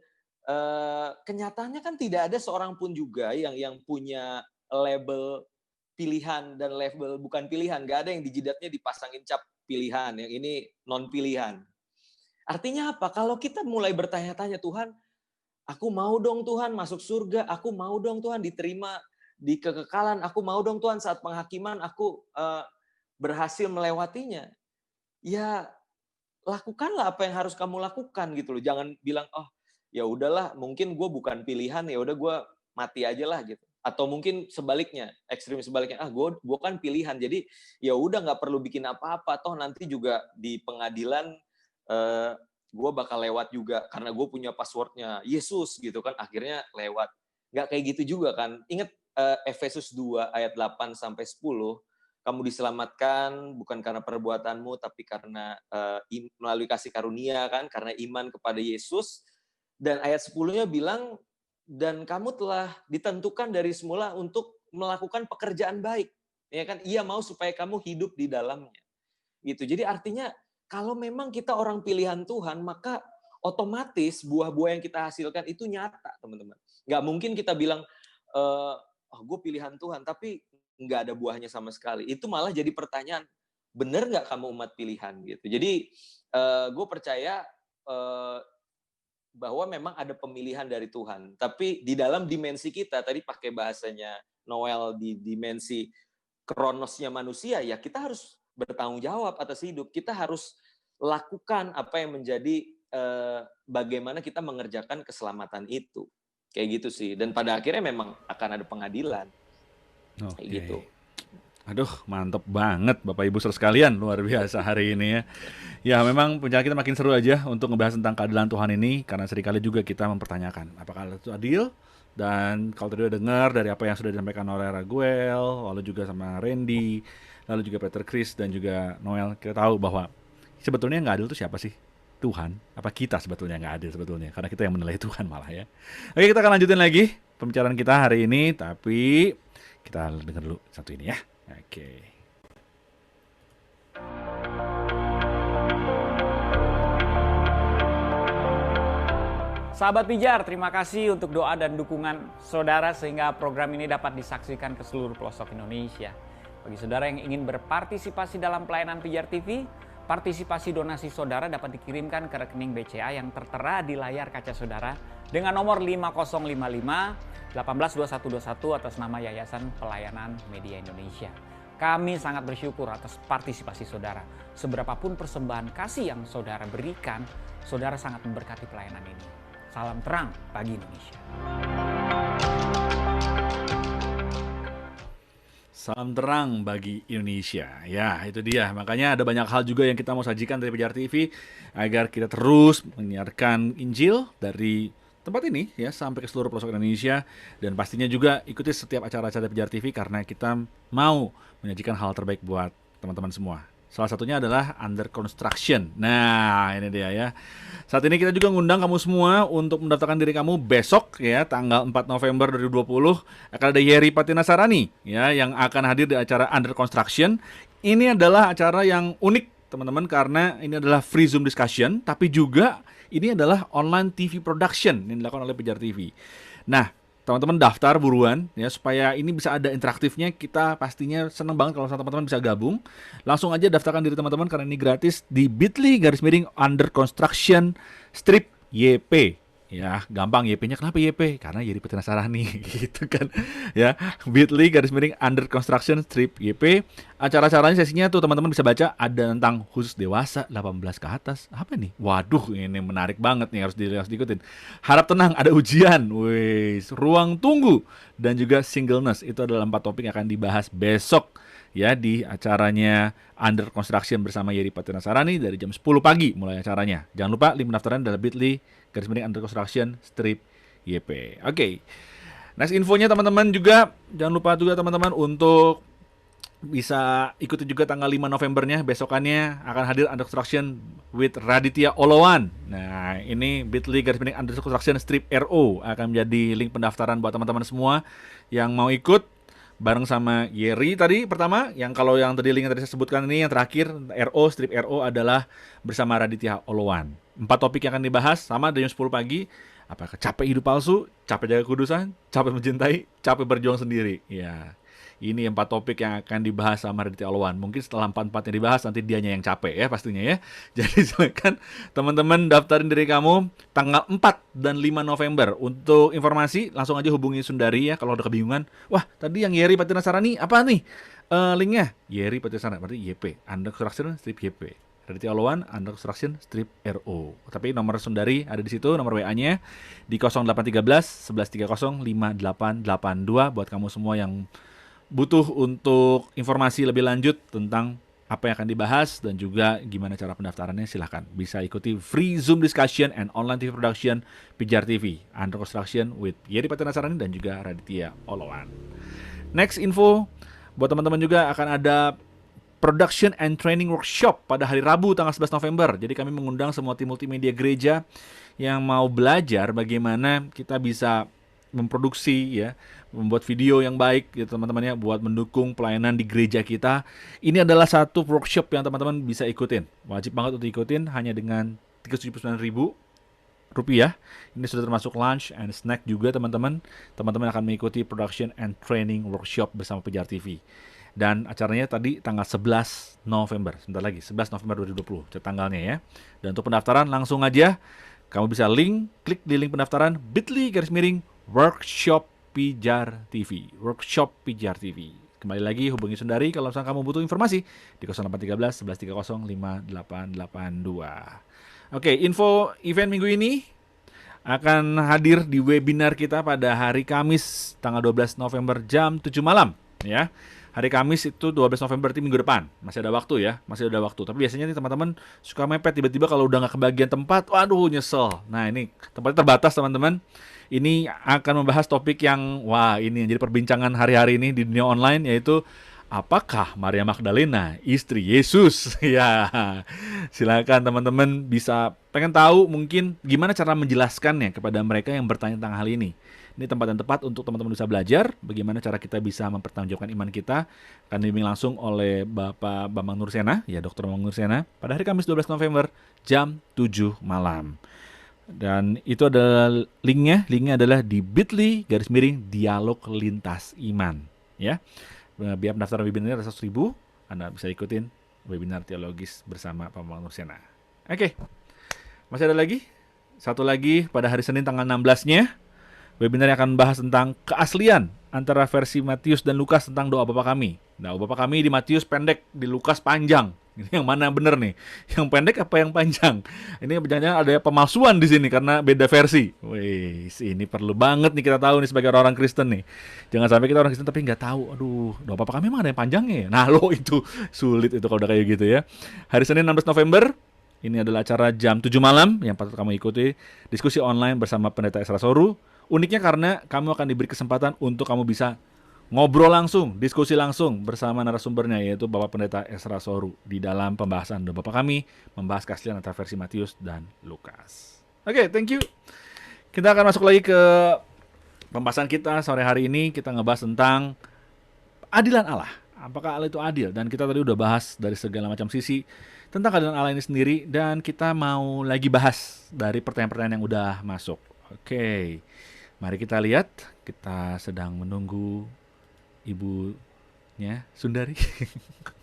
kenyataannya kan tidak ada seorang pun juga yang punya label pilihan dan label bukan pilihan. Nggak ada yang di jidatnya dipasangin cap pilihan, yang ini non pilihan. Artinya apa? Kalau kita mulai bertanya-tanya, Tuhan, aku mau dong Tuhan masuk surga, aku mau dong Tuhan diterima di kekekalan, aku mau dong Tuhan saat penghakiman aku berhasil melewatinya. Ya, lakukanlah apa yang harus kamu lakukan gitu loh. Jangan bilang, oh ya udahlah, mungkin gue bukan pilihan, ya udah gue mati aja lah gitu. Atau mungkin sebaliknya, ekstrim sebaliknya, gue kan pilihan, jadi ya udah nggak perlu bikin apa-apa, toh nanti juga di pengadilan gue bakal lewat juga karena gue punya passwordnya Yesus gitu kan, akhirnya lewat. Nggak kayak gitu juga kan. Ingat Efesus 2 ayat 8 sampai 10, kamu diselamatkan bukan karena perbuatanmu tapi karena melalui kasih karunia kan, karena iman kepada Yesus. Dan ayat 10-nya bilang, dan kamu telah ditentukan dari semula untuk melakukan pekerjaan baik. Ya kan, Ia mau supaya kamu hidup di dalamnya. Gitu. Jadi artinya kalau memang kita orang pilihan Tuhan, maka otomatis buah-buah yang kita hasilkan itu nyata, teman-teman. Nggak mungkin kita bilang, gue pilihan Tuhan, tapi nggak ada buahnya sama sekali. Itu malah jadi pertanyaan, benar nggak kamu umat pilihan? Gitu. Jadi gue percaya bahwa memang ada pemilihan dari Tuhan. Tapi di dalam dimensi kita, tadi pakai bahasanya Noel, di dimensi kronosnya manusia, ya kita harus bertanggung jawab atas hidup. Kita harus lakukan apa yang menjadi bagaimana kita mengerjakan keselamatan itu. Kayak gitu sih. Dan pada akhirnya memang akan ada pengadilan. Kayak gitu. Aduh, mantep banget Bapak Ibu saudara sekalian, luar biasa hari ini ya. Ya memang perbincangan kita makin seru aja untuk ngebahas tentang keadilan Tuhan ini, karena seringkali juga kita mempertanyakan apakah itu adil. Dan kalau tadi udah dengar dari apa yang sudah disampaikan oleh Raguel, lalu juga sama Randy, lalu juga Peter Chris dan juga Noel, kita tahu bahwa sebetulnya nggak adil itu siapa sih? Tuhan. Apa kita sebetulnya nggak adil sebetulnya? Karena kita yang menilai Tuhan malah ya. Oke, kita akan lanjutin lagi pembicaraan kita hari ini, tapi kita dengar dulu satu ini ya. Oke. Sahabat Pijar, terima kasih untuk doa dan dukungan saudara sehingga program ini dapat disaksikan ke seluruh pelosok Indonesia. Bagi saudara yang ingin berpartisipasi dalam pelayanan Pijar TV, partisipasi donasi saudara dapat dikirimkan ke rekening BCA yang tertera di layar kaca saudara dengan nomor 5055 182121 atas nama Yayasan Pelayanan Media Indonesia. Kami sangat bersyukur atas partisipasi saudara. Seberapapun persembahan kasih yang saudara berikan, saudara sangat memberkati pelayanan ini. Salam terang bagi Indonesia. Salam terang bagi Indonesia. Ya, itu dia. Makanya ada banyak hal juga yang kita mau sajikan dari Pijar TV agar kita terus menyiarkan Injil dari tempat ini ya sampai ke seluruh pelosok Indonesia, dan pastinya juga ikuti setiap acara-acara Pijar TV karena kita mau menyajikan hal terbaik buat teman-teman semua. Salah satunya adalah under construction. Nah, ini dia ya. Saat ini kita juga ngundang kamu semua untuk mendaftarkan diri kamu besok ya, tanggal 4 November 2020 akan ada Yeri Patinasarani ya yang akan hadir di acara Under Construction. Ini adalah acara yang unik teman-teman karena ini adalah free Zoom discussion, tapi juga ini adalah online TV production yang dilakukan oleh Pijar TV. Nah, teman-teman daftar buruan ya supaya ini bisa ada interaktifnya. Kita pastinya senang banget kalau teman-teman bisa gabung. Langsung aja daftarkan diri teman-teman karena ini gratis di bit.ly/under construction strip YP. Ya, gampang YP-nya. Kenapa YP? Karena Yeri Patinasarani gitu kan. Ya, bit.ly/under construction strip YP. Acara-acaranya sesinya tuh teman-teman bisa baca, ada tentang khusus dewasa 18 ke atas. Apa nih? Waduh, ini menarik banget nih, harus diikutin. Harap tenang, ada ujian. Wih, ruang tunggu dan juga singleness. Itu adalah 4 topik yang akan dibahas besok ya di acaranya Under Construction bersama Yeri Patinasarani dari jam 10 pagi mulai acaranya. Jangan lupa link pendaftaran adalah bit.ly/under construction strip YP. Oke. Next infonya teman-teman juga jangan lupa juga teman-teman untuk bisa ikuti juga tanggal 5 Novembernya, besokannya akan hadir Under Construction with Raditya Olowan. Nah, ini bit.ly/under construction strip RO akan menjadi link pendaftaran buat teman-teman semua yang mau ikut bareng sama Yeri tadi pertama, yang kalau yang tadi link yang tadi saya sebutkan ini yang terakhir strip RO adalah bersama Raditya Olowan. 4 topik yang akan dibahas sama dari jam 10 pagi. Apakah capek hidup palsu, capek jaga kudusan, capek mencintai, capek berjuang sendiri. Ya. Ini 4 topik yang akan dibahas sama Raditya Olowan. Mungkin setelah 4-4 yang dibahas nanti dianya yang capek ya pastinya ya. Jadi silakan teman-teman daftarin diri kamu tanggal 4 dan 5 November. Untuk informasi langsung aja hubungi Sundari ya kalau ada kebingungan. Wah, tadi yang Yeri Patinasarani apa nih? Linknya Yeri Patinasarani berarti YP, Under Construction strip YP. Raditya Olowan Under Construction strip RO. Tapi nomor Sundari ada di situ, nomor WA-nya di 0813 1130 5882 buat kamu semua yang butuh untuk informasi lebih lanjut tentang apa yang akan dibahas dan juga gimana cara pendaftarannya, silahkan bisa ikuti free Zoom discussion and online TV production Pijar TV Under Construction with Yeri Patinasarani dan juga Raditya Olowan. Next info buat teman-teman juga akan ada Production and Training Workshop pada hari Rabu tanggal 11 November. Jadi kami mengundang semua tim multimedia gereja yang mau belajar bagaimana kita bisa memproduksi ya, membuat video yang baik ya teman-teman ya, buat mendukung pelayanan di gereja kita. Ini adalah satu workshop yang teman-teman bisa ikutin. Wajib banget untuk ikutin, hanya dengan Rp379.000. Ini sudah termasuk lunch and snack juga teman-teman. Teman-teman akan mengikuti Production and Training Workshop bersama Pijar TV. Dan acaranya tadi tanggal 11 November. Sebentar lagi, 11 November 2020 tanggalnya ya. Dan untuk pendaftaran langsung aja kamu bisa klik di link pendaftaran bit.ly/workshop Pijar TV. Workshop Pijar TV. Kembali lagi hubungi Sundari kalau misalnya kamu butuh informasi di 0813 1130 5882. Oke, info event minggu ini akan hadir di webinar kita pada hari Kamis tanggal 12 November jam 7 malam ya. Hari Kamis itu 12 November berarti minggu depan. Masih ada waktu ya, masih ada waktu. Tapi biasanya nih teman-teman suka mepet tiba-tiba kalau udah nggak kebagian tempat, waduh nyesel. Nah ini tempatnya terbatas teman-teman. Ini akan membahas topik yang, wah ini yang jadi perbincangan hari-hari ini di dunia online, yaitu apakah Maria Magdalena istri Yesus? Ya, silakan teman-teman bisa pengen tahu mungkin gimana cara menjelaskannya kepada mereka yang bertanya tentang hal ini. Ini tempat yang tepat untuk teman-teman bisa belajar bagaimana cara kita bisa mempertanggungjawabkan iman kita. Akan dibimbing langsung oleh Bapak Bambang Nursena, ya Dr. Bambang Nursena, pada hari Kamis 12 November jam 7 malam. Dan itu adalah linknya adalah di bit.ly/dialog lintas iman. Ya, biar pendaftaran webinar ada 100.000, Anda bisa ikutin webinar teologis bersama Pak Bambang Nursena. Oke, masih ada lagi? Satu lagi pada hari Senin tanggal 16-nya. Webinar yang akan membahas tentang keaslian antara versi Matius dan Lukas tentang doa Bapa Kami. Nah, doa Bapa Kami di Matius pendek, di Lukas panjang. Ini yang mana yang benar nih? Yang pendek apa yang panjang? Ini jangan-jangan ada pemalsuan di sini karena beda versi. Wih, ini perlu banget nih kita tahu nih sebagai orang Kristen nih. Jangan sampai kita orang Kristen tapi nggak tahu. Aduh, doa Bapa Kami emang ada yang panjangnya ya? Nah, itu sulit itu kalau udah kayak gitu ya. Hari Senin 16 November, ini adalah acara jam 7 malam yang patut kamu ikuti. Diskusi online bersama Pendeta Esra Soru. Uniknya karena kamu akan diberi kesempatan untuk kamu bisa ngobrol langsung, diskusi langsung bersama narasumbernya yaitu Bapak Pendeta Esra Soru di dalam pembahasan doa Bapa Kami membahas keaslian antara versi Matius dan Lukas. Oke, thank you. Kita akan masuk lagi ke pembahasan kita sore hari ini. Kita ngebahas tentang adilan Allah. Apakah Allah itu adil? Dan kita tadi udah bahas dari segala macam sisi tentang keadilan Allah ini sendiri, dan kita mau lagi bahas dari pertanyaan-pertanyaan yang udah masuk. Oke, mari kita lihat. Kita sedang menunggu ibunya Sundari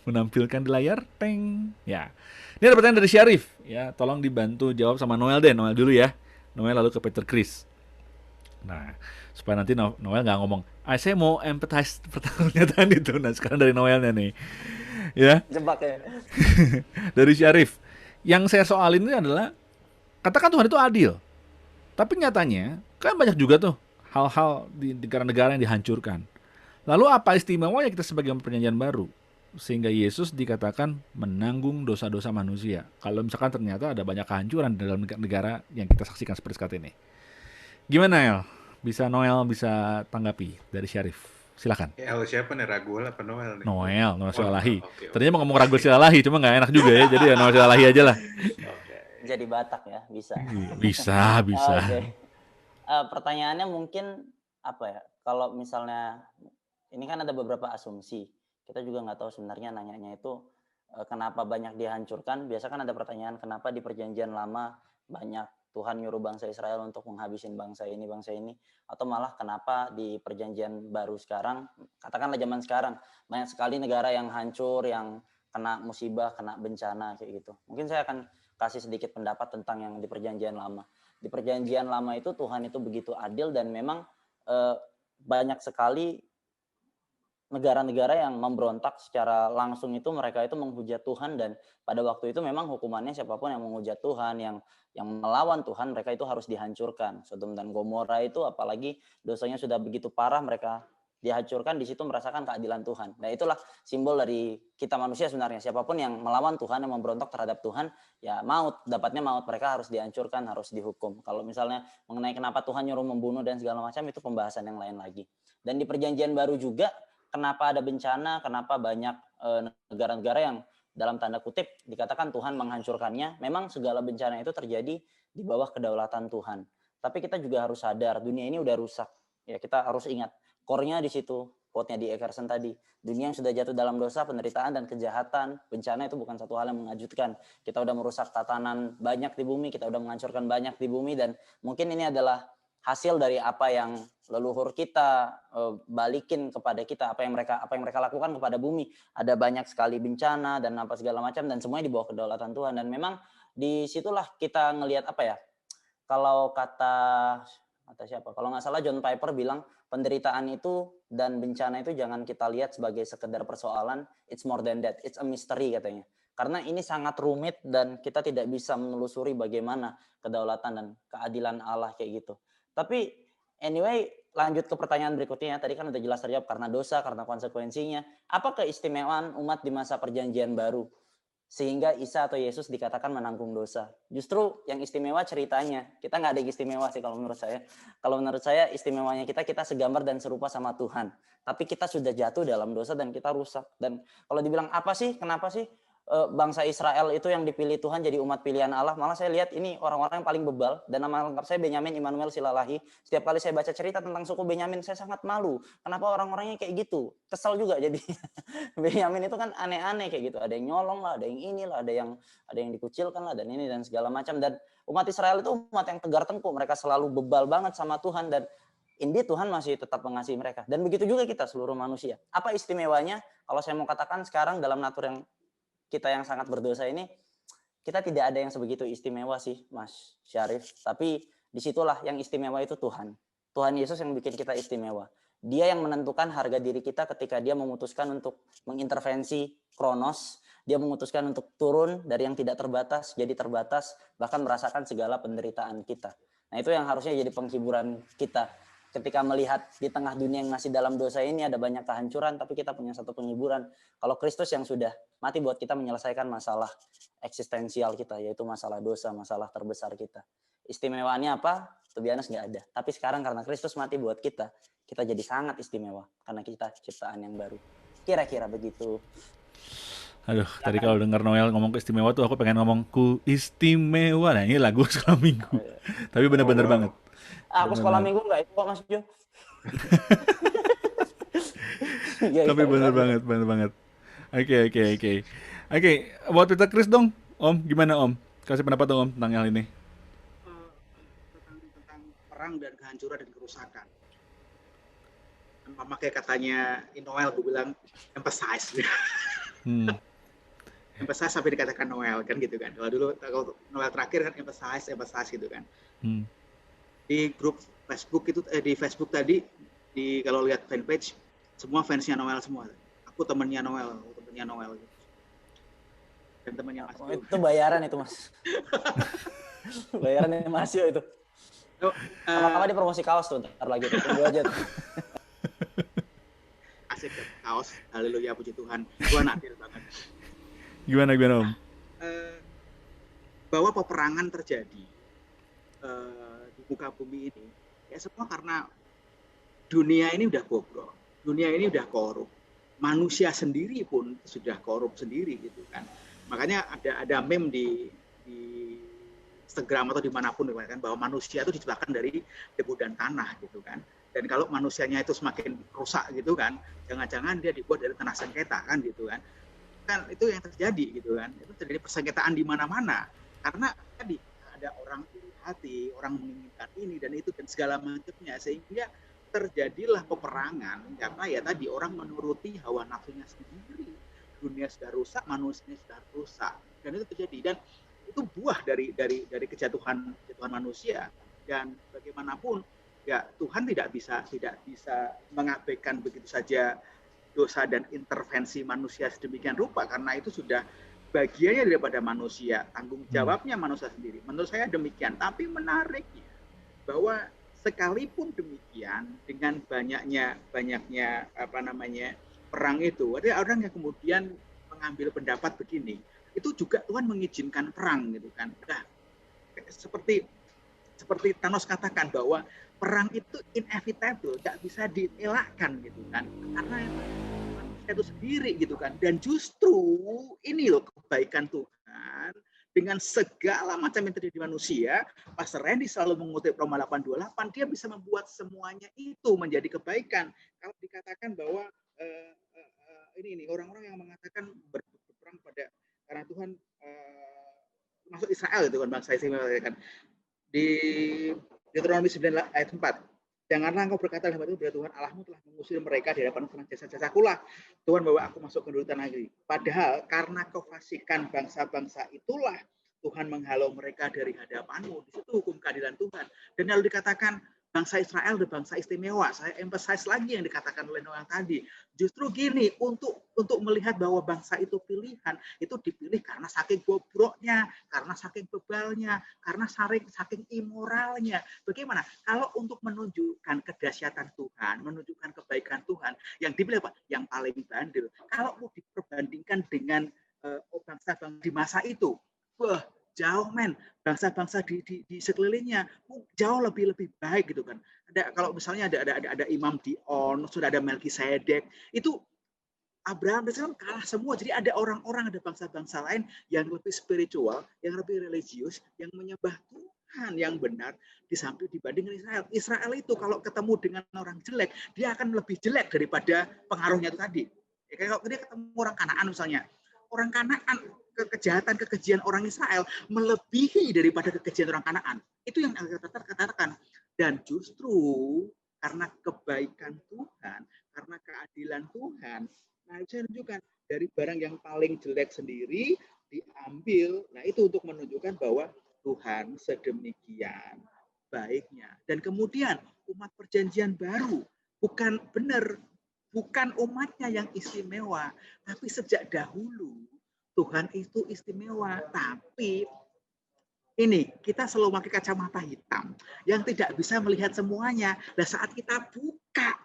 menampilkan di layar. Teng. Ya, ini ada pertanyaan dari Syarif. Ya, tolong dibantu jawab sama Noel deh. Noel dulu ya. Noel lalu ke Peter Chris. Nah, supaya nanti Noel nggak ngomong, saya mau empathize pernyataan itu. Nah, sekarang dari Noelnya nih. Ya. Jebak ya. Dari Syarif. Yang saya soalin ini adalah, katakan Tuhan itu adil. Tapi nyatanya, kan banyak juga tuh hal-hal di negara-negara yang dihancurkan. Lalu apa istimewanya kita sebagai perjanjian baru? Sehingga Yesus dikatakan menanggung dosa-dosa manusia. Kalau misalkan ternyata ada banyak kehancuran di dalam negara yang kita saksikan seperti saat ini. Gimana, El? Noel bisa tanggapi dari Syarif. Silakan. Siapa nih, Raguel apa Noel nih? Noel Silalahi. Okay. Ternyata mau ngomong Raguel Silalahi, cuma nggak enak juga ya. Jadi ya Noel Silalahi aja lah. Jadi Batak ya, bisa. Bisa. Okay. Pertanyaannya mungkin apa ya? Kalau misalnya ini kan ada beberapa asumsi. Kita juga nggak tahu sebenarnya nanyanya itu kenapa banyak dihancurkan. Biasa kan ada pertanyaan kenapa di perjanjian lama banyak Tuhan nyuruh bangsa Israel untuk menghabisin bangsa ini, atau malah kenapa di perjanjian baru sekarang, katakanlah zaman sekarang, banyak sekali negara yang hancur, yang kena musibah, kena bencana kayak gitu. Mungkin saya akan kasih sedikit pendapat tentang yang di perjanjian lama. Di perjanjian lama itu Tuhan itu begitu adil, dan memang banyak sekali negara-negara yang memberontak secara langsung itu mereka itu menghujat Tuhan, dan pada waktu itu memang hukumannya siapapun yang menghujat Tuhan, yang melawan Tuhan, mereka itu harus dihancurkan. Sodom dan Gomora itu apalagi dosanya sudah begitu parah, mereka dihancurkan, di situ merasakan keadilan Tuhan. Nah, itulah simbol dari kita manusia sebenarnya. Siapapun yang melawan Tuhan, yang memberontak terhadap Tuhan, ya maut, dapatnya maut, mereka harus dihancurkan, harus dihukum. Kalau misalnya mengenai kenapa Tuhan nyuruh membunuh dan segala macam, itu pembahasan yang lain lagi. Dan di perjanjian baru juga, kenapa ada bencana, kenapa banyak negara-negara yang dalam tanda kutip dikatakan Tuhan menghancurkannya, memang segala bencana itu terjadi di bawah kedaulatan Tuhan. Tapi kita juga harus sadar, dunia ini udah rusak. Ya, kita harus ingat, core-nya di situ, quote-nya di Eckerson tadi. Dunia yang sudah jatuh dalam dosa, penderitaan, dan kejahatan, bencana itu bukan satu hal yang mengejutkan. Kita udah merusak tatanan banyak di bumi, kita udah menghancurkan banyak di bumi, dan mungkin ini adalah hasil dari apa yang leluhur kita balikin kepada kita, apa yang mereka lakukan kepada bumi. Ada banyak sekali bencana dan apa segala macam, dan semuanya di bawah kedaulatan Tuhan. Dan memang disitulah kita ngelihat apa ya, kalau kata siapa, kalau nggak salah John Piper bilang, penderitaan itu dan bencana itu jangan kita lihat sebagai sekedar persoalan, it's more than that, it's a mystery katanya. Karena ini sangat rumit dan kita tidak bisa menelusuri bagaimana kedaulatan dan keadilan Allah kayak gitu. Tapi anyway, lanjut ke pertanyaan berikutnya. Tadi kan udah jelas terjawab, karena dosa, karena konsekuensinya. Apa keistimewaan umat di masa perjanjian baru sehingga Isa atau Yesus dikatakan menanggung dosa? Justru yang istimewa ceritanya. Kita nggak ada yang istimewa sih kalau menurut saya. Kalau menurut saya istimewanya kita segambar dan serupa sama Tuhan. Tapi kita sudah jatuh dalam dosa dan kita rusak. Dan kalau dibilang apa sih, kenapa sih bangsa Israel itu yang dipilih Tuhan jadi umat pilihan Allah, malah saya lihat ini orang-orang yang paling bebal. Dan nama lengkap saya Benyamin Immanuel Silalahi. Setiap kali saya baca cerita tentang suku Benyamin, saya sangat malu. Kenapa orang-orangnya kayak gitu? Kesel juga jadi. Benyamin itu kan aneh-aneh kayak gitu. Ada yang nyolong lah, ada yang inilah, ada yang dikucilkan lah, dan ini dan segala macam. Dan umat Israel itu umat yang tegar tengkuk. Mereka selalu bebal banget sama Tuhan, dan indeed Tuhan masih tetap mengasihi mereka. Dan begitu juga kita seluruh manusia. Apa istimewanya? Kalau saya mau katakan sekarang dalam natur yang kita yang sangat berdosa ini, kita tidak ada yang sebegitu istimewa sih, Mas Syarif. Tapi disitulah yang istimewa itu Tuhan. Tuhan Yesus yang bikin kita istimewa. Dia yang menentukan harga diri kita ketika dia memutuskan untuk mengintervensi Kronos. Dia memutuskan untuk turun dari yang tidak terbatas jadi terbatas, bahkan merasakan segala penderitaan kita. Nah, itu yang harusnya jadi penghiburan kita. Ketika melihat di tengah dunia yang masih dalam dosa ini ada banyak kehancuran, tapi kita punya satu penghiburan. Kalau Kristus yang sudah mati buat kita menyelesaikan masalah eksistensial kita, yaitu masalah dosa, masalah terbesar kita. istimewaannya apa? To be honest nggak ada. Tapi sekarang karena Kristus mati buat kita, kita jadi sangat istimewa karena kita ciptaan yang baru. Kira-kira begitu. Aduh, tadi kalau dengar Noel ngomong ke istimewa tuh aku pengen ngomong ku istimewa. Nah, ini lagu sekolah minggu. Tapi bener-bener banget. Aku sekolah minggu nggak itu kok Mas Jo. Tapi bener banget. Oke, buat kita Chris dong. Om, gimana Om? Kasih pendapat dong Om tentang hal ini. Tentang perang dan kehancuran dan kerusakan. Memakai katanya Noel, gue bilang emphasize. Emphasize sampai dikatakan Noel kan gitu kan. Kalau Noel terakhir kan emphasize gitu kan. Di grup Facebook itu di Facebook tadi kalau lihat fanpage semua fansnya Noel semua. Aku temennya Noel gitu. Dan temannya Mas Yo. Itu bayaran itu Mas. Bayarannya Mas Yo itu. Sama-sama di promosi kaos tuh ntar lagi tuh. Tunggu aja tuh. Asik kan kaos. Haleluya puji Tuhan. Gua natil banget. Gimana Om? Bahwa peperangan terjadi di muka bumi ini ya semua karena dunia ini udah bobrok. Dunia ini udah korup. Manusia sendiri pun sudah korup sendiri gitu kan. Makanya ada meme di Instagram atau dimanapun kan bahwa manusia itu diciptakan dari debu dan tanah gitu kan. Dan kalau manusianya itu semakin rusak gitu kan, jangan-jangan dia dibuat dari tanah sengketa kan gitu kan. Kan itu yang terjadi gitu kan. Itu terjadi persengketaan di mana-mana. Karena tadi ada orang iri hati, orang menginginkan ini dan itu dan segala macamnya sehingga terjadilah peperangan karena ya tadi orang menuruti hawa nafsunya sendiri. Dunia sudah rusak, manusia sudah rusak, dan itu terjadi dan itu buah dari kejatuhan manusia dan bagaimanapun ya Tuhan tidak bisa mengabaikan begitu saja dosa dan intervensi manusia sedemikian rupa karena itu sudah bagiannya daripada manusia, tanggung jawabnya manusia sendiri. Menurut saya demikian. Tapi menariknya bahwa sekalipun demikian dengan banyaknya perang itu, ada orang yang kemudian mengambil pendapat begini, itu juga Tuhan mengizinkan perang gitu kan. Nah, seperti Thanos katakan bahwa perang itu inevitable, nggak bisa dielakkan gitu kan, karena manusia itu sendiri gitu kan. Dan justru ini loh kebaikan Tuhan dengan segala macam yang terjadi di manusia. Pastor Randy selalu mengutip Roma 8:28, dia bisa membuat semuanya itu menjadi kebaikan. Kalau dikatakan bahwa ini orang-orang yang mengatakan berperang karena Tuhan masuk Israel itu kan bangsa Israel kan di Deuteronomi 9 ayat 4, janganlah engkau berkata dalam itu bahwa Tuhan Allahmu telah mengusir mereka di hadapan jasa-jasakulah Tuhan bahwa aku masuk ke tanah negeri. Padahal karena kefasikan bangsa-bangsa itulah Tuhan menghalau mereka dari hadapanmu. Di situ hukum keadilan Tuhan. Dan lalu dikatakan bangsa Israel dan bangsa istimewa. Saya emphasize lagi yang dikatakan oleh Noel tadi. Justru gini, untuk melihat bahwa bangsa itu pilihan, itu dipilih karena saking bobroknya, karena saking bebalnya, karena saking imoralnya. Bagaimana? Kalau untuk menunjukkan kedahsyatan Tuhan, menunjukkan kebaikan Tuhan, yang dipilih apa? Yang paling bandel. Kalau mau diperbandingkan dengan bangsa-bangsa di masa itu, wah, jauh bangsa-bangsa di sekelilingnya jauh lebih baik gitu kan. Kalau misalnya ada Imam Dion, sudah ada Melkisedek, itu Abraham kan kalah semua. Jadi ada orang-orang, ada bangsa-bangsa lain yang lebih spiritual, yang lebih religius, yang menyembah Tuhan yang benar dibandingkan Israel. Israel itu kalau ketemu dengan orang jelek, dia akan lebih jelek daripada pengaruhnya itu tadi. Ya, kalau dia ketemu orang Kanaan misalnya, orang Kanaan kekejian orang Israel melebihi daripada kekejian orang Kanaan. Itu yang Alkitab katakan. Dan justru karena kebaikan Tuhan, karena keadilan Tuhan, nah itu saya tunjukkan dari barang yang paling jelek sendiri diambil. Nah itu untuk menunjukkan bahwa Tuhan sedemikian baiknya. Dan kemudian umat perjanjian baru bukan umatnya yang istimewa, tapi sejak dahulu Tuhan itu istimewa, tapi ini kita selalu pakai kacamata hitam yang tidak bisa melihat semuanya. Nah saat kita buka,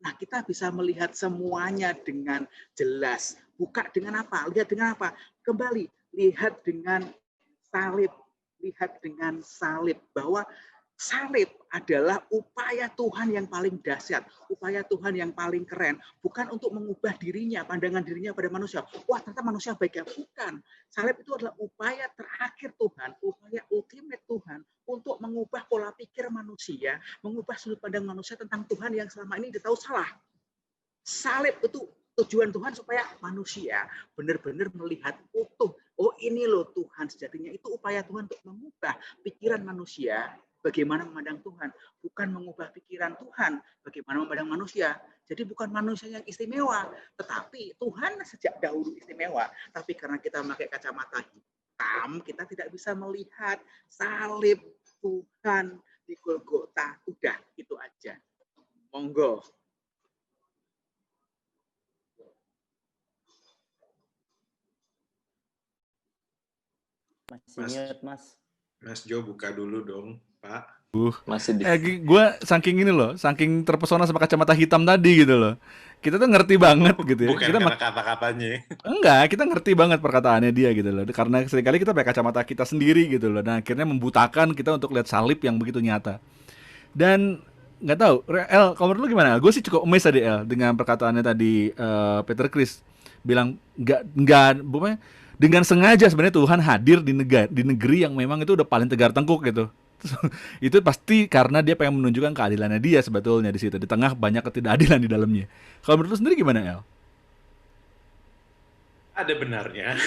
nah kita bisa melihat semuanya dengan jelas. Buka dengan apa? Lihat dengan apa? Kembali lihat dengan salib, lihat dengan salib, bahwa salib adalah upaya Tuhan yang paling dahsyat, upaya Tuhan yang paling keren, bukan untuk mengubah dirinya, pandangan dirinya pada manusia. Wah, ternyata manusia baik, ya, bukan. Salib itu adalah upaya terakhir Tuhan, upaya ultimate Tuhan untuk mengubah pola pikir manusia, mengubah sudut pandang manusia tentang Tuhan yang selama ini ditahu salah. Salib itu tujuan Tuhan supaya manusia benar-benar melihat utuh. Oh, ini loh Tuhan sejatinya. Itu upaya Tuhan untuk mengubah pikiran manusia bagaimana memandang Tuhan, bukan mengubah pikiran Tuhan bagaimana memandang manusia. Jadi bukan manusia yang istimewa, tetapi Tuhan sejak dahulu istimewa. Tapi karena kita memakai kacamata hitam, kita tidak bisa melihat salib Tuhan di Golgota. Udah, itu aja. Monggo. Masih mute, Mas. Mas Jo buka dulu dong, Pak. Masih di... Gue saking ini loh, saking terpesona sama kacamata hitam tadi gitu loh. Kita tuh ngerti banget gitu ya. Bukan Kita karena kata-katanya. enggak, kita ngerti banget perkataannya dia gitu loh. Karena seringkali kita pakai kacamata kita sendiri gitu loh. Dan akhirnya membutakan kita untuk lihat salib yang begitu nyata. Dan nggak tahu, El, kalau menurut lu gimana? Gue sih cukup amazed tadi, El, dengan perkataannya tadi Peter Chris bilang nggak, pokoknya dengan sengaja sebenarnya Tuhan hadir di negeri yang memang itu udah paling tegar tengkuk gitu. Itu pasti karena dia pengen menunjukkan keadilannya dia sebetulnya di situ, di tengah banyak ketidakadilan di dalamnya. Kalau menurut lu sendiri gimana, El? Ada benarnya.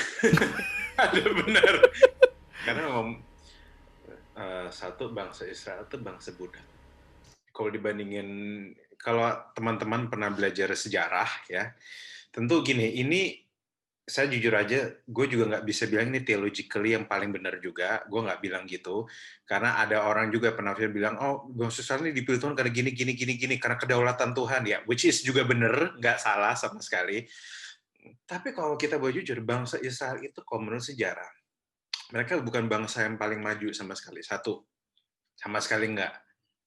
Ada benar. Karena memang satu bangsa Israel itu bangsa budak. Kalau dibandingin, kalau teman-teman pernah belajar sejarah ya, tentu gini, ini saya jujur aja, gue juga nggak bisa bilang ini theologically yang paling benar juga. Gue nggak bilang gitu, karena ada orang juga penafsir bilang, oh bangsa Israel ini dipilih Tuhan karena gini, karena kedaulatan Tuhan ya, which is juga benar, nggak salah sama sekali. Tapi kalau kita boleh jujur, bangsa Israel itu kalau menurut sejarah, mereka bukan bangsa yang paling maju sama sekali. Satu, sama sekali nggak.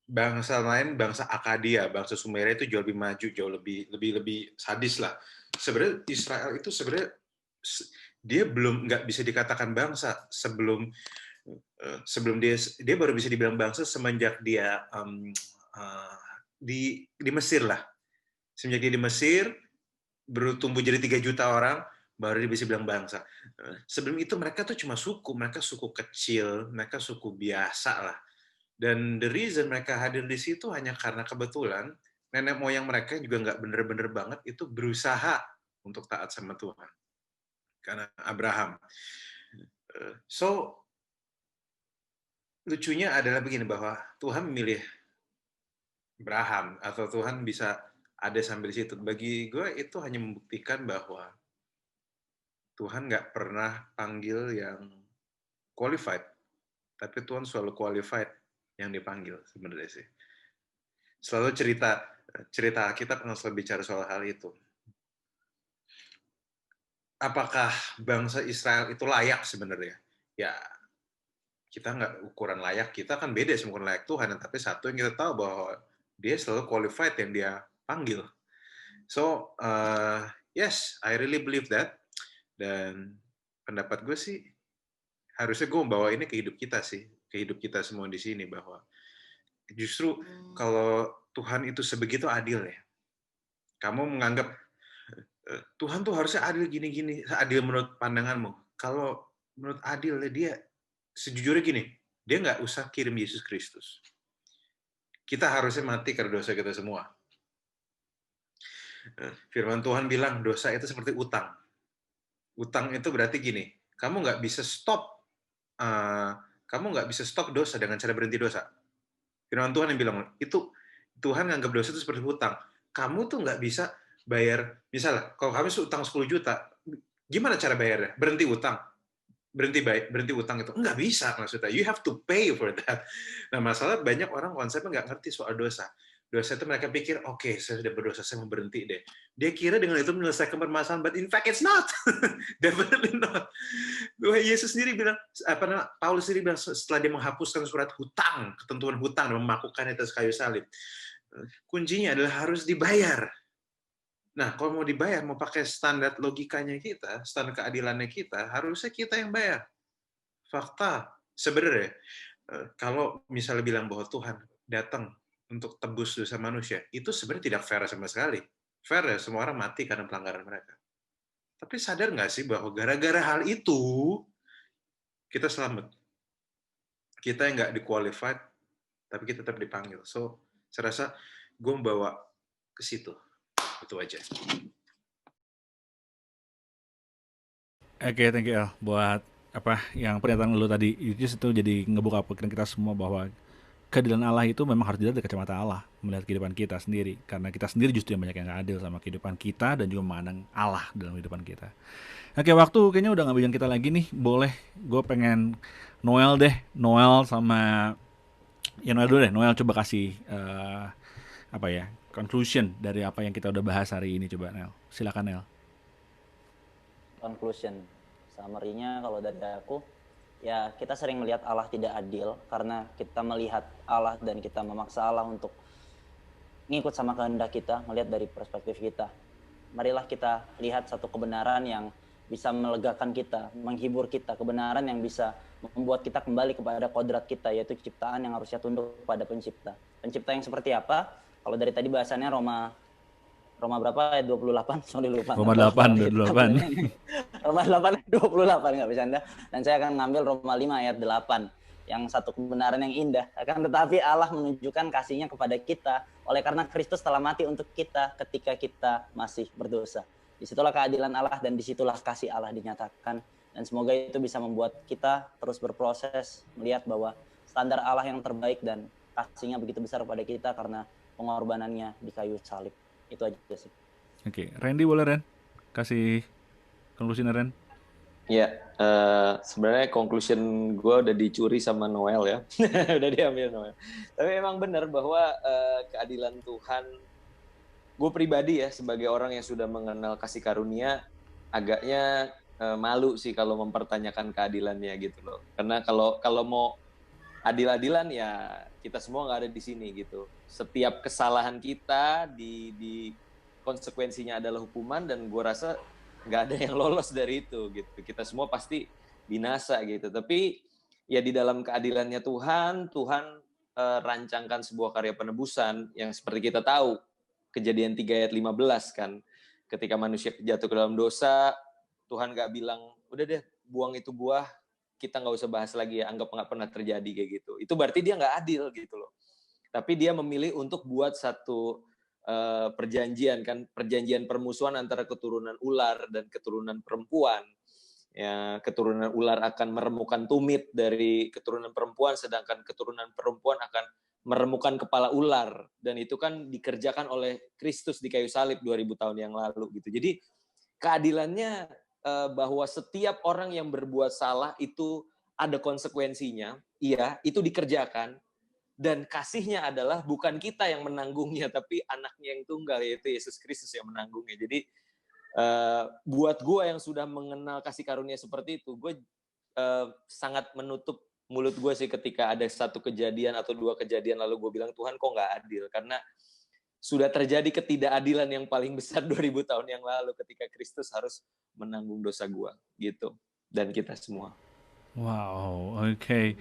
Bangsa lain, bangsa Akadia, bangsa Sumeria itu jauh lebih maju, jauh lebih sadis lah. Sebenarnya Israel itu sebenarnya dia belum nggak bisa dikatakan bangsa sebelum dia baru bisa dibilang bangsa semenjak dia di Mesir lah. Semenjak dia di Mesir bertumbuh jadi 3 juta orang, baru dia bisa bilang bangsa. Sebelum itu mereka tuh cuma suku, mereka suku kecil, mereka suku biasa lah. Dan the reason mereka hadir di situ hanya karena kebetulan nenek moyang mereka juga nggak bener-bener banget itu berusaha untuk taat sama Tuhan. Karena Abraham. So, lucunya adalah begini, bahwa Tuhan memilih Abraham, atau Tuhan bisa ada sambil situ. Bagi gue itu hanya membuktikan bahwa Tuhan nggak pernah panggil yang qualified, tapi Tuhan selalu qualified yang dipanggil sebenarnya sih. Selalu cerita kita pernah selalu bicara soal hal itu. Apakah bangsa Israel itu layak sebenarnya? Ya, kita nggak ukuran layak, kita kan beda sama ukuran layak Tuhan. Tapi satu yang kita tahu bahwa dia selalu qualified yang dia panggil. So, yes, I really believe that. Dan pendapat gue sih, harusnya gue membawa ini ke hidup kita sih, ke hidup kita semua di sini, bahwa justru kalau Tuhan itu sebegitu adil ya, kamu menganggap Tuhan tuh harusnya adil gini-gini, adil menurut pandanganmu. Kalau menurut adil dia sejujurnya gini, dia nggak usah kirim Yesus Kristus. Kita harusnya mati karena dosa kita semua. Firman Tuhan bilang dosa itu seperti utang. Utang itu berarti gini, kamu nggak bisa stop dosa dengan cara berhenti dosa. Firman Tuhan yang bilang itu, Tuhan nganggap dosa itu seperti hutang. Kamu tuh nggak bisa bayar, misalnya kalau kamu utang 10 juta, gimana cara bayarnya? Berhenti utang itu nggak bisa, maksudnya you have to pay for that. Nah, masalah banyak orang konsepnya nggak ngerti soal dosa. Dosa itu mereka pikir, oke, saya sudah berdosa, saya mau berhenti deh. Dia kira dengan itu menyelesaikan permasalahan, but in fact it's not. Definitely not. Yesus sendiri bilang, Paulus sendiri bilang setelah dia menghapuskan surat hutang, ketentuan hutang, dan memakukannya atas kayu salib, kuncinya adalah harus dibayar. Nah, kalau mau dibayar, mau pakai standar logikanya kita, standar keadilannya kita, harusnya kita yang bayar. Fakta, sebenarnya kalau misalnya bilang bahwa Tuhan datang untuk tebus dosa manusia, itu sebenarnya tidak fair sama sekali. Fair ya, semua orang mati karena pelanggaran mereka. Tapi sadar nggak sih bahwa gara-gara hal itu, kita selamat. Kita yang nggak di-qualified, tapi kita tetap dipanggil. So, saya rasa gue membawa ke situ. Itu aja. Oke, thank you El, buat apa yang pernyataan lu tadi. Itu jadi ngebuka pikiran kita semua bahwa keadilan Allah itu memang harus dilihat dari kacamata Allah, melihat kehidupan kita sendiri, karena kita sendiri justru yang banyak yang gak adil sama kehidupan kita dan juga memandang Allah dalam kehidupan kita. Oke, waktu kayaknya udah gak bijan kita lagi nih. Boleh, gue pengen Noel deh, Noel sama ya Noel dulu deh. Noel coba kasih apa ya, conclusion dari apa yang kita udah bahas hari ini. Coba Noel, silakan Noel. Conclusion, summary-nya kalau dari aku, ya kita sering melihat Allah tidak adil karena kita melihat Allah dan kita memaksa Allah untuk ngikut sama kehendak kita, melihat dari perspektif kita. Marilah kita lihat satu kebenaran yang bisa melegakan kita, menghibur kita, kebenaran yang bisa membuat kita kembali kepada kodrat kita, yaitu ciptaan yang harusnya tunduk pada pencipta. Pencipta yang seperti apa? Kalau dari tadi bahasannya Roma berapa ayat 28, sorry lupa. Roma 8, 28. Roma 8 28 nggak bisa Anda. Dan saya akan ngambil Roma 5 ayat 8 yang satu kebenaran yang indah. Akan tetapi Allah menunjukkan kasih-Nya kepada kita oleh karena Kristus telah mati untuk kita ketika kita masih berdosa. Disitulah keadilan Allah dan disitulah kasih Allah dinyatakan. Dan semoga itu bisa membuat kita terus berproses melihat bahwa standar Allah yang terbaik dan kasih-Nya begitu besar kepada kita karena pengorbanannya di kayu salib. Itu aja sih. Oke, Randy boleh Ren? Kasih conclusion Ren? Ya, sebenarnya conclusion gue udah dicuri sama Noel ya. Udah diambil Noel. Tapi memang benar bahwa keadilan Tuhan, gue pribadi ya sebagai orang yang sudah mengenal kasih karunia, agaknya malu sih kalau mempertanyakan keadilannya gitu loh. Karena kalau mau adil-adilan ya kita semua nggak ada di sini gitu. Setiap kesalahan kita di konsekuensinya adalah hukuman dan gue rasa nggak ada yang lolos dari itu gitu. Kita semua pasti binasa gitu. Tapi ya di dalam keadilannya Tuhan rancangkan sebuah karya penebusan yang seperti kita tahu Kejadian 3 ayat 15 kan. Ketika manusia jatuh ke dalam dosa, Tuhan nggak bilang udah deh buang itu buah, kita nggak usah bahas lagi ya, anggap nggak pernah terjadi kayak gitu. Itu berarti dia nggak adil gitu loh. Tapi dia memilih untuk buat satu perjanjian kan, perjanjian permusuhan antara keturunan ular dan keturunan perempuan. Ya, keturunan ular akan meremukan tumit dari keturunan perempuan, sedangkan keturunan perempuan akan meremukan kepala ular. Dan itu kan dikerjakan oleh Kristus di kayu salib 2000 tahun yang lalu gitu. Jadi keadilannya bahwa setiap orang yang berbuat salah itu ada konsekuensinya, iya, itu dikerjakan. Dan kasihnya adalah bukan kita yang menanggungnya, tapi anaknya yang tunggal, yaitu Yesus Kristus yang menanggungnya. Jadi buat gue yang sudah mengenal kasih karunia seperti itu, gue sangat menutup mulut gue sih ketika ada satu kejadian atau dua kejadian lalu gue bilang Tuhan kok nggak adil, karena sudah terjadi ketidakadilan yang paling besar 2000 tahun yang lalu ketika Kristus harus menanggung dosa gue gitu, dan kita semua. Wow, oke.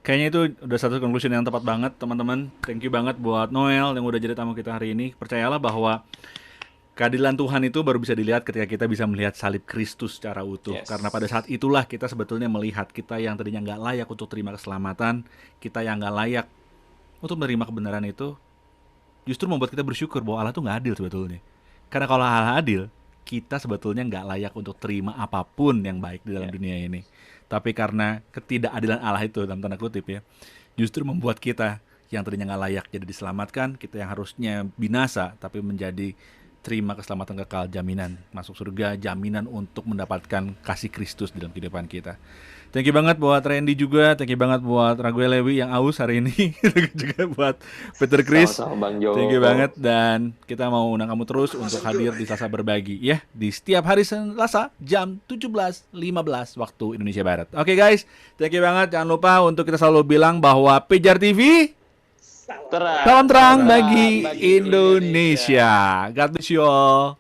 Kayaknya itu udah satu conclusion yang tepat banget teman-teman. Thank you banget buat Noel yang udah jadi tamu kita hari ini. Percayalah bahwa keadilan Tuhan itu baru bisa dilihat ketika kita bisa melihat salib Kristus secara utuh. Yes. Karena pada saat itulah kita sebetulnya melihat kita yang tadinya nggak layak untuk terima keselamatan, kita yang nggak layak untuk menerima kebenaran itu, justru membuat kita bersyukur bahwa Allah tuh nggak adil sebetulnya. Karena kalau Allah adil, kita sebetulnya nggak layak untuk terima apapun yang baik di dalam dunia ini. Tapi karena ketidakadilan Allah itu, dalam tanda kutip ya, justru membuat kita yang tadinya nggak layak jadi diselamatkan, kita yang harusnya binasa tapi menjadi terima keselamatan kekal, jaminan masuk surga, jaminan untuk mendapatkan kasih Kristus dalam kehidupan kita. Thank you banget buat Randy juga, thank you banget buat Raguel Lewi yang aus hari ini, juga buat Peter Chris. Sama-sama Bang Jo. Thank you banget, dan kita mau undang kamu terus untuk hadir di Selasa Berbagi ya, di setiap hari Selasa jam 17.15 waktu Indonesia Barat. Oke guys, thank you banget. Jangan lupa untuk kita selalu bilang bahwa Pijar TV salam terang bagi Indonesia. God bless you all.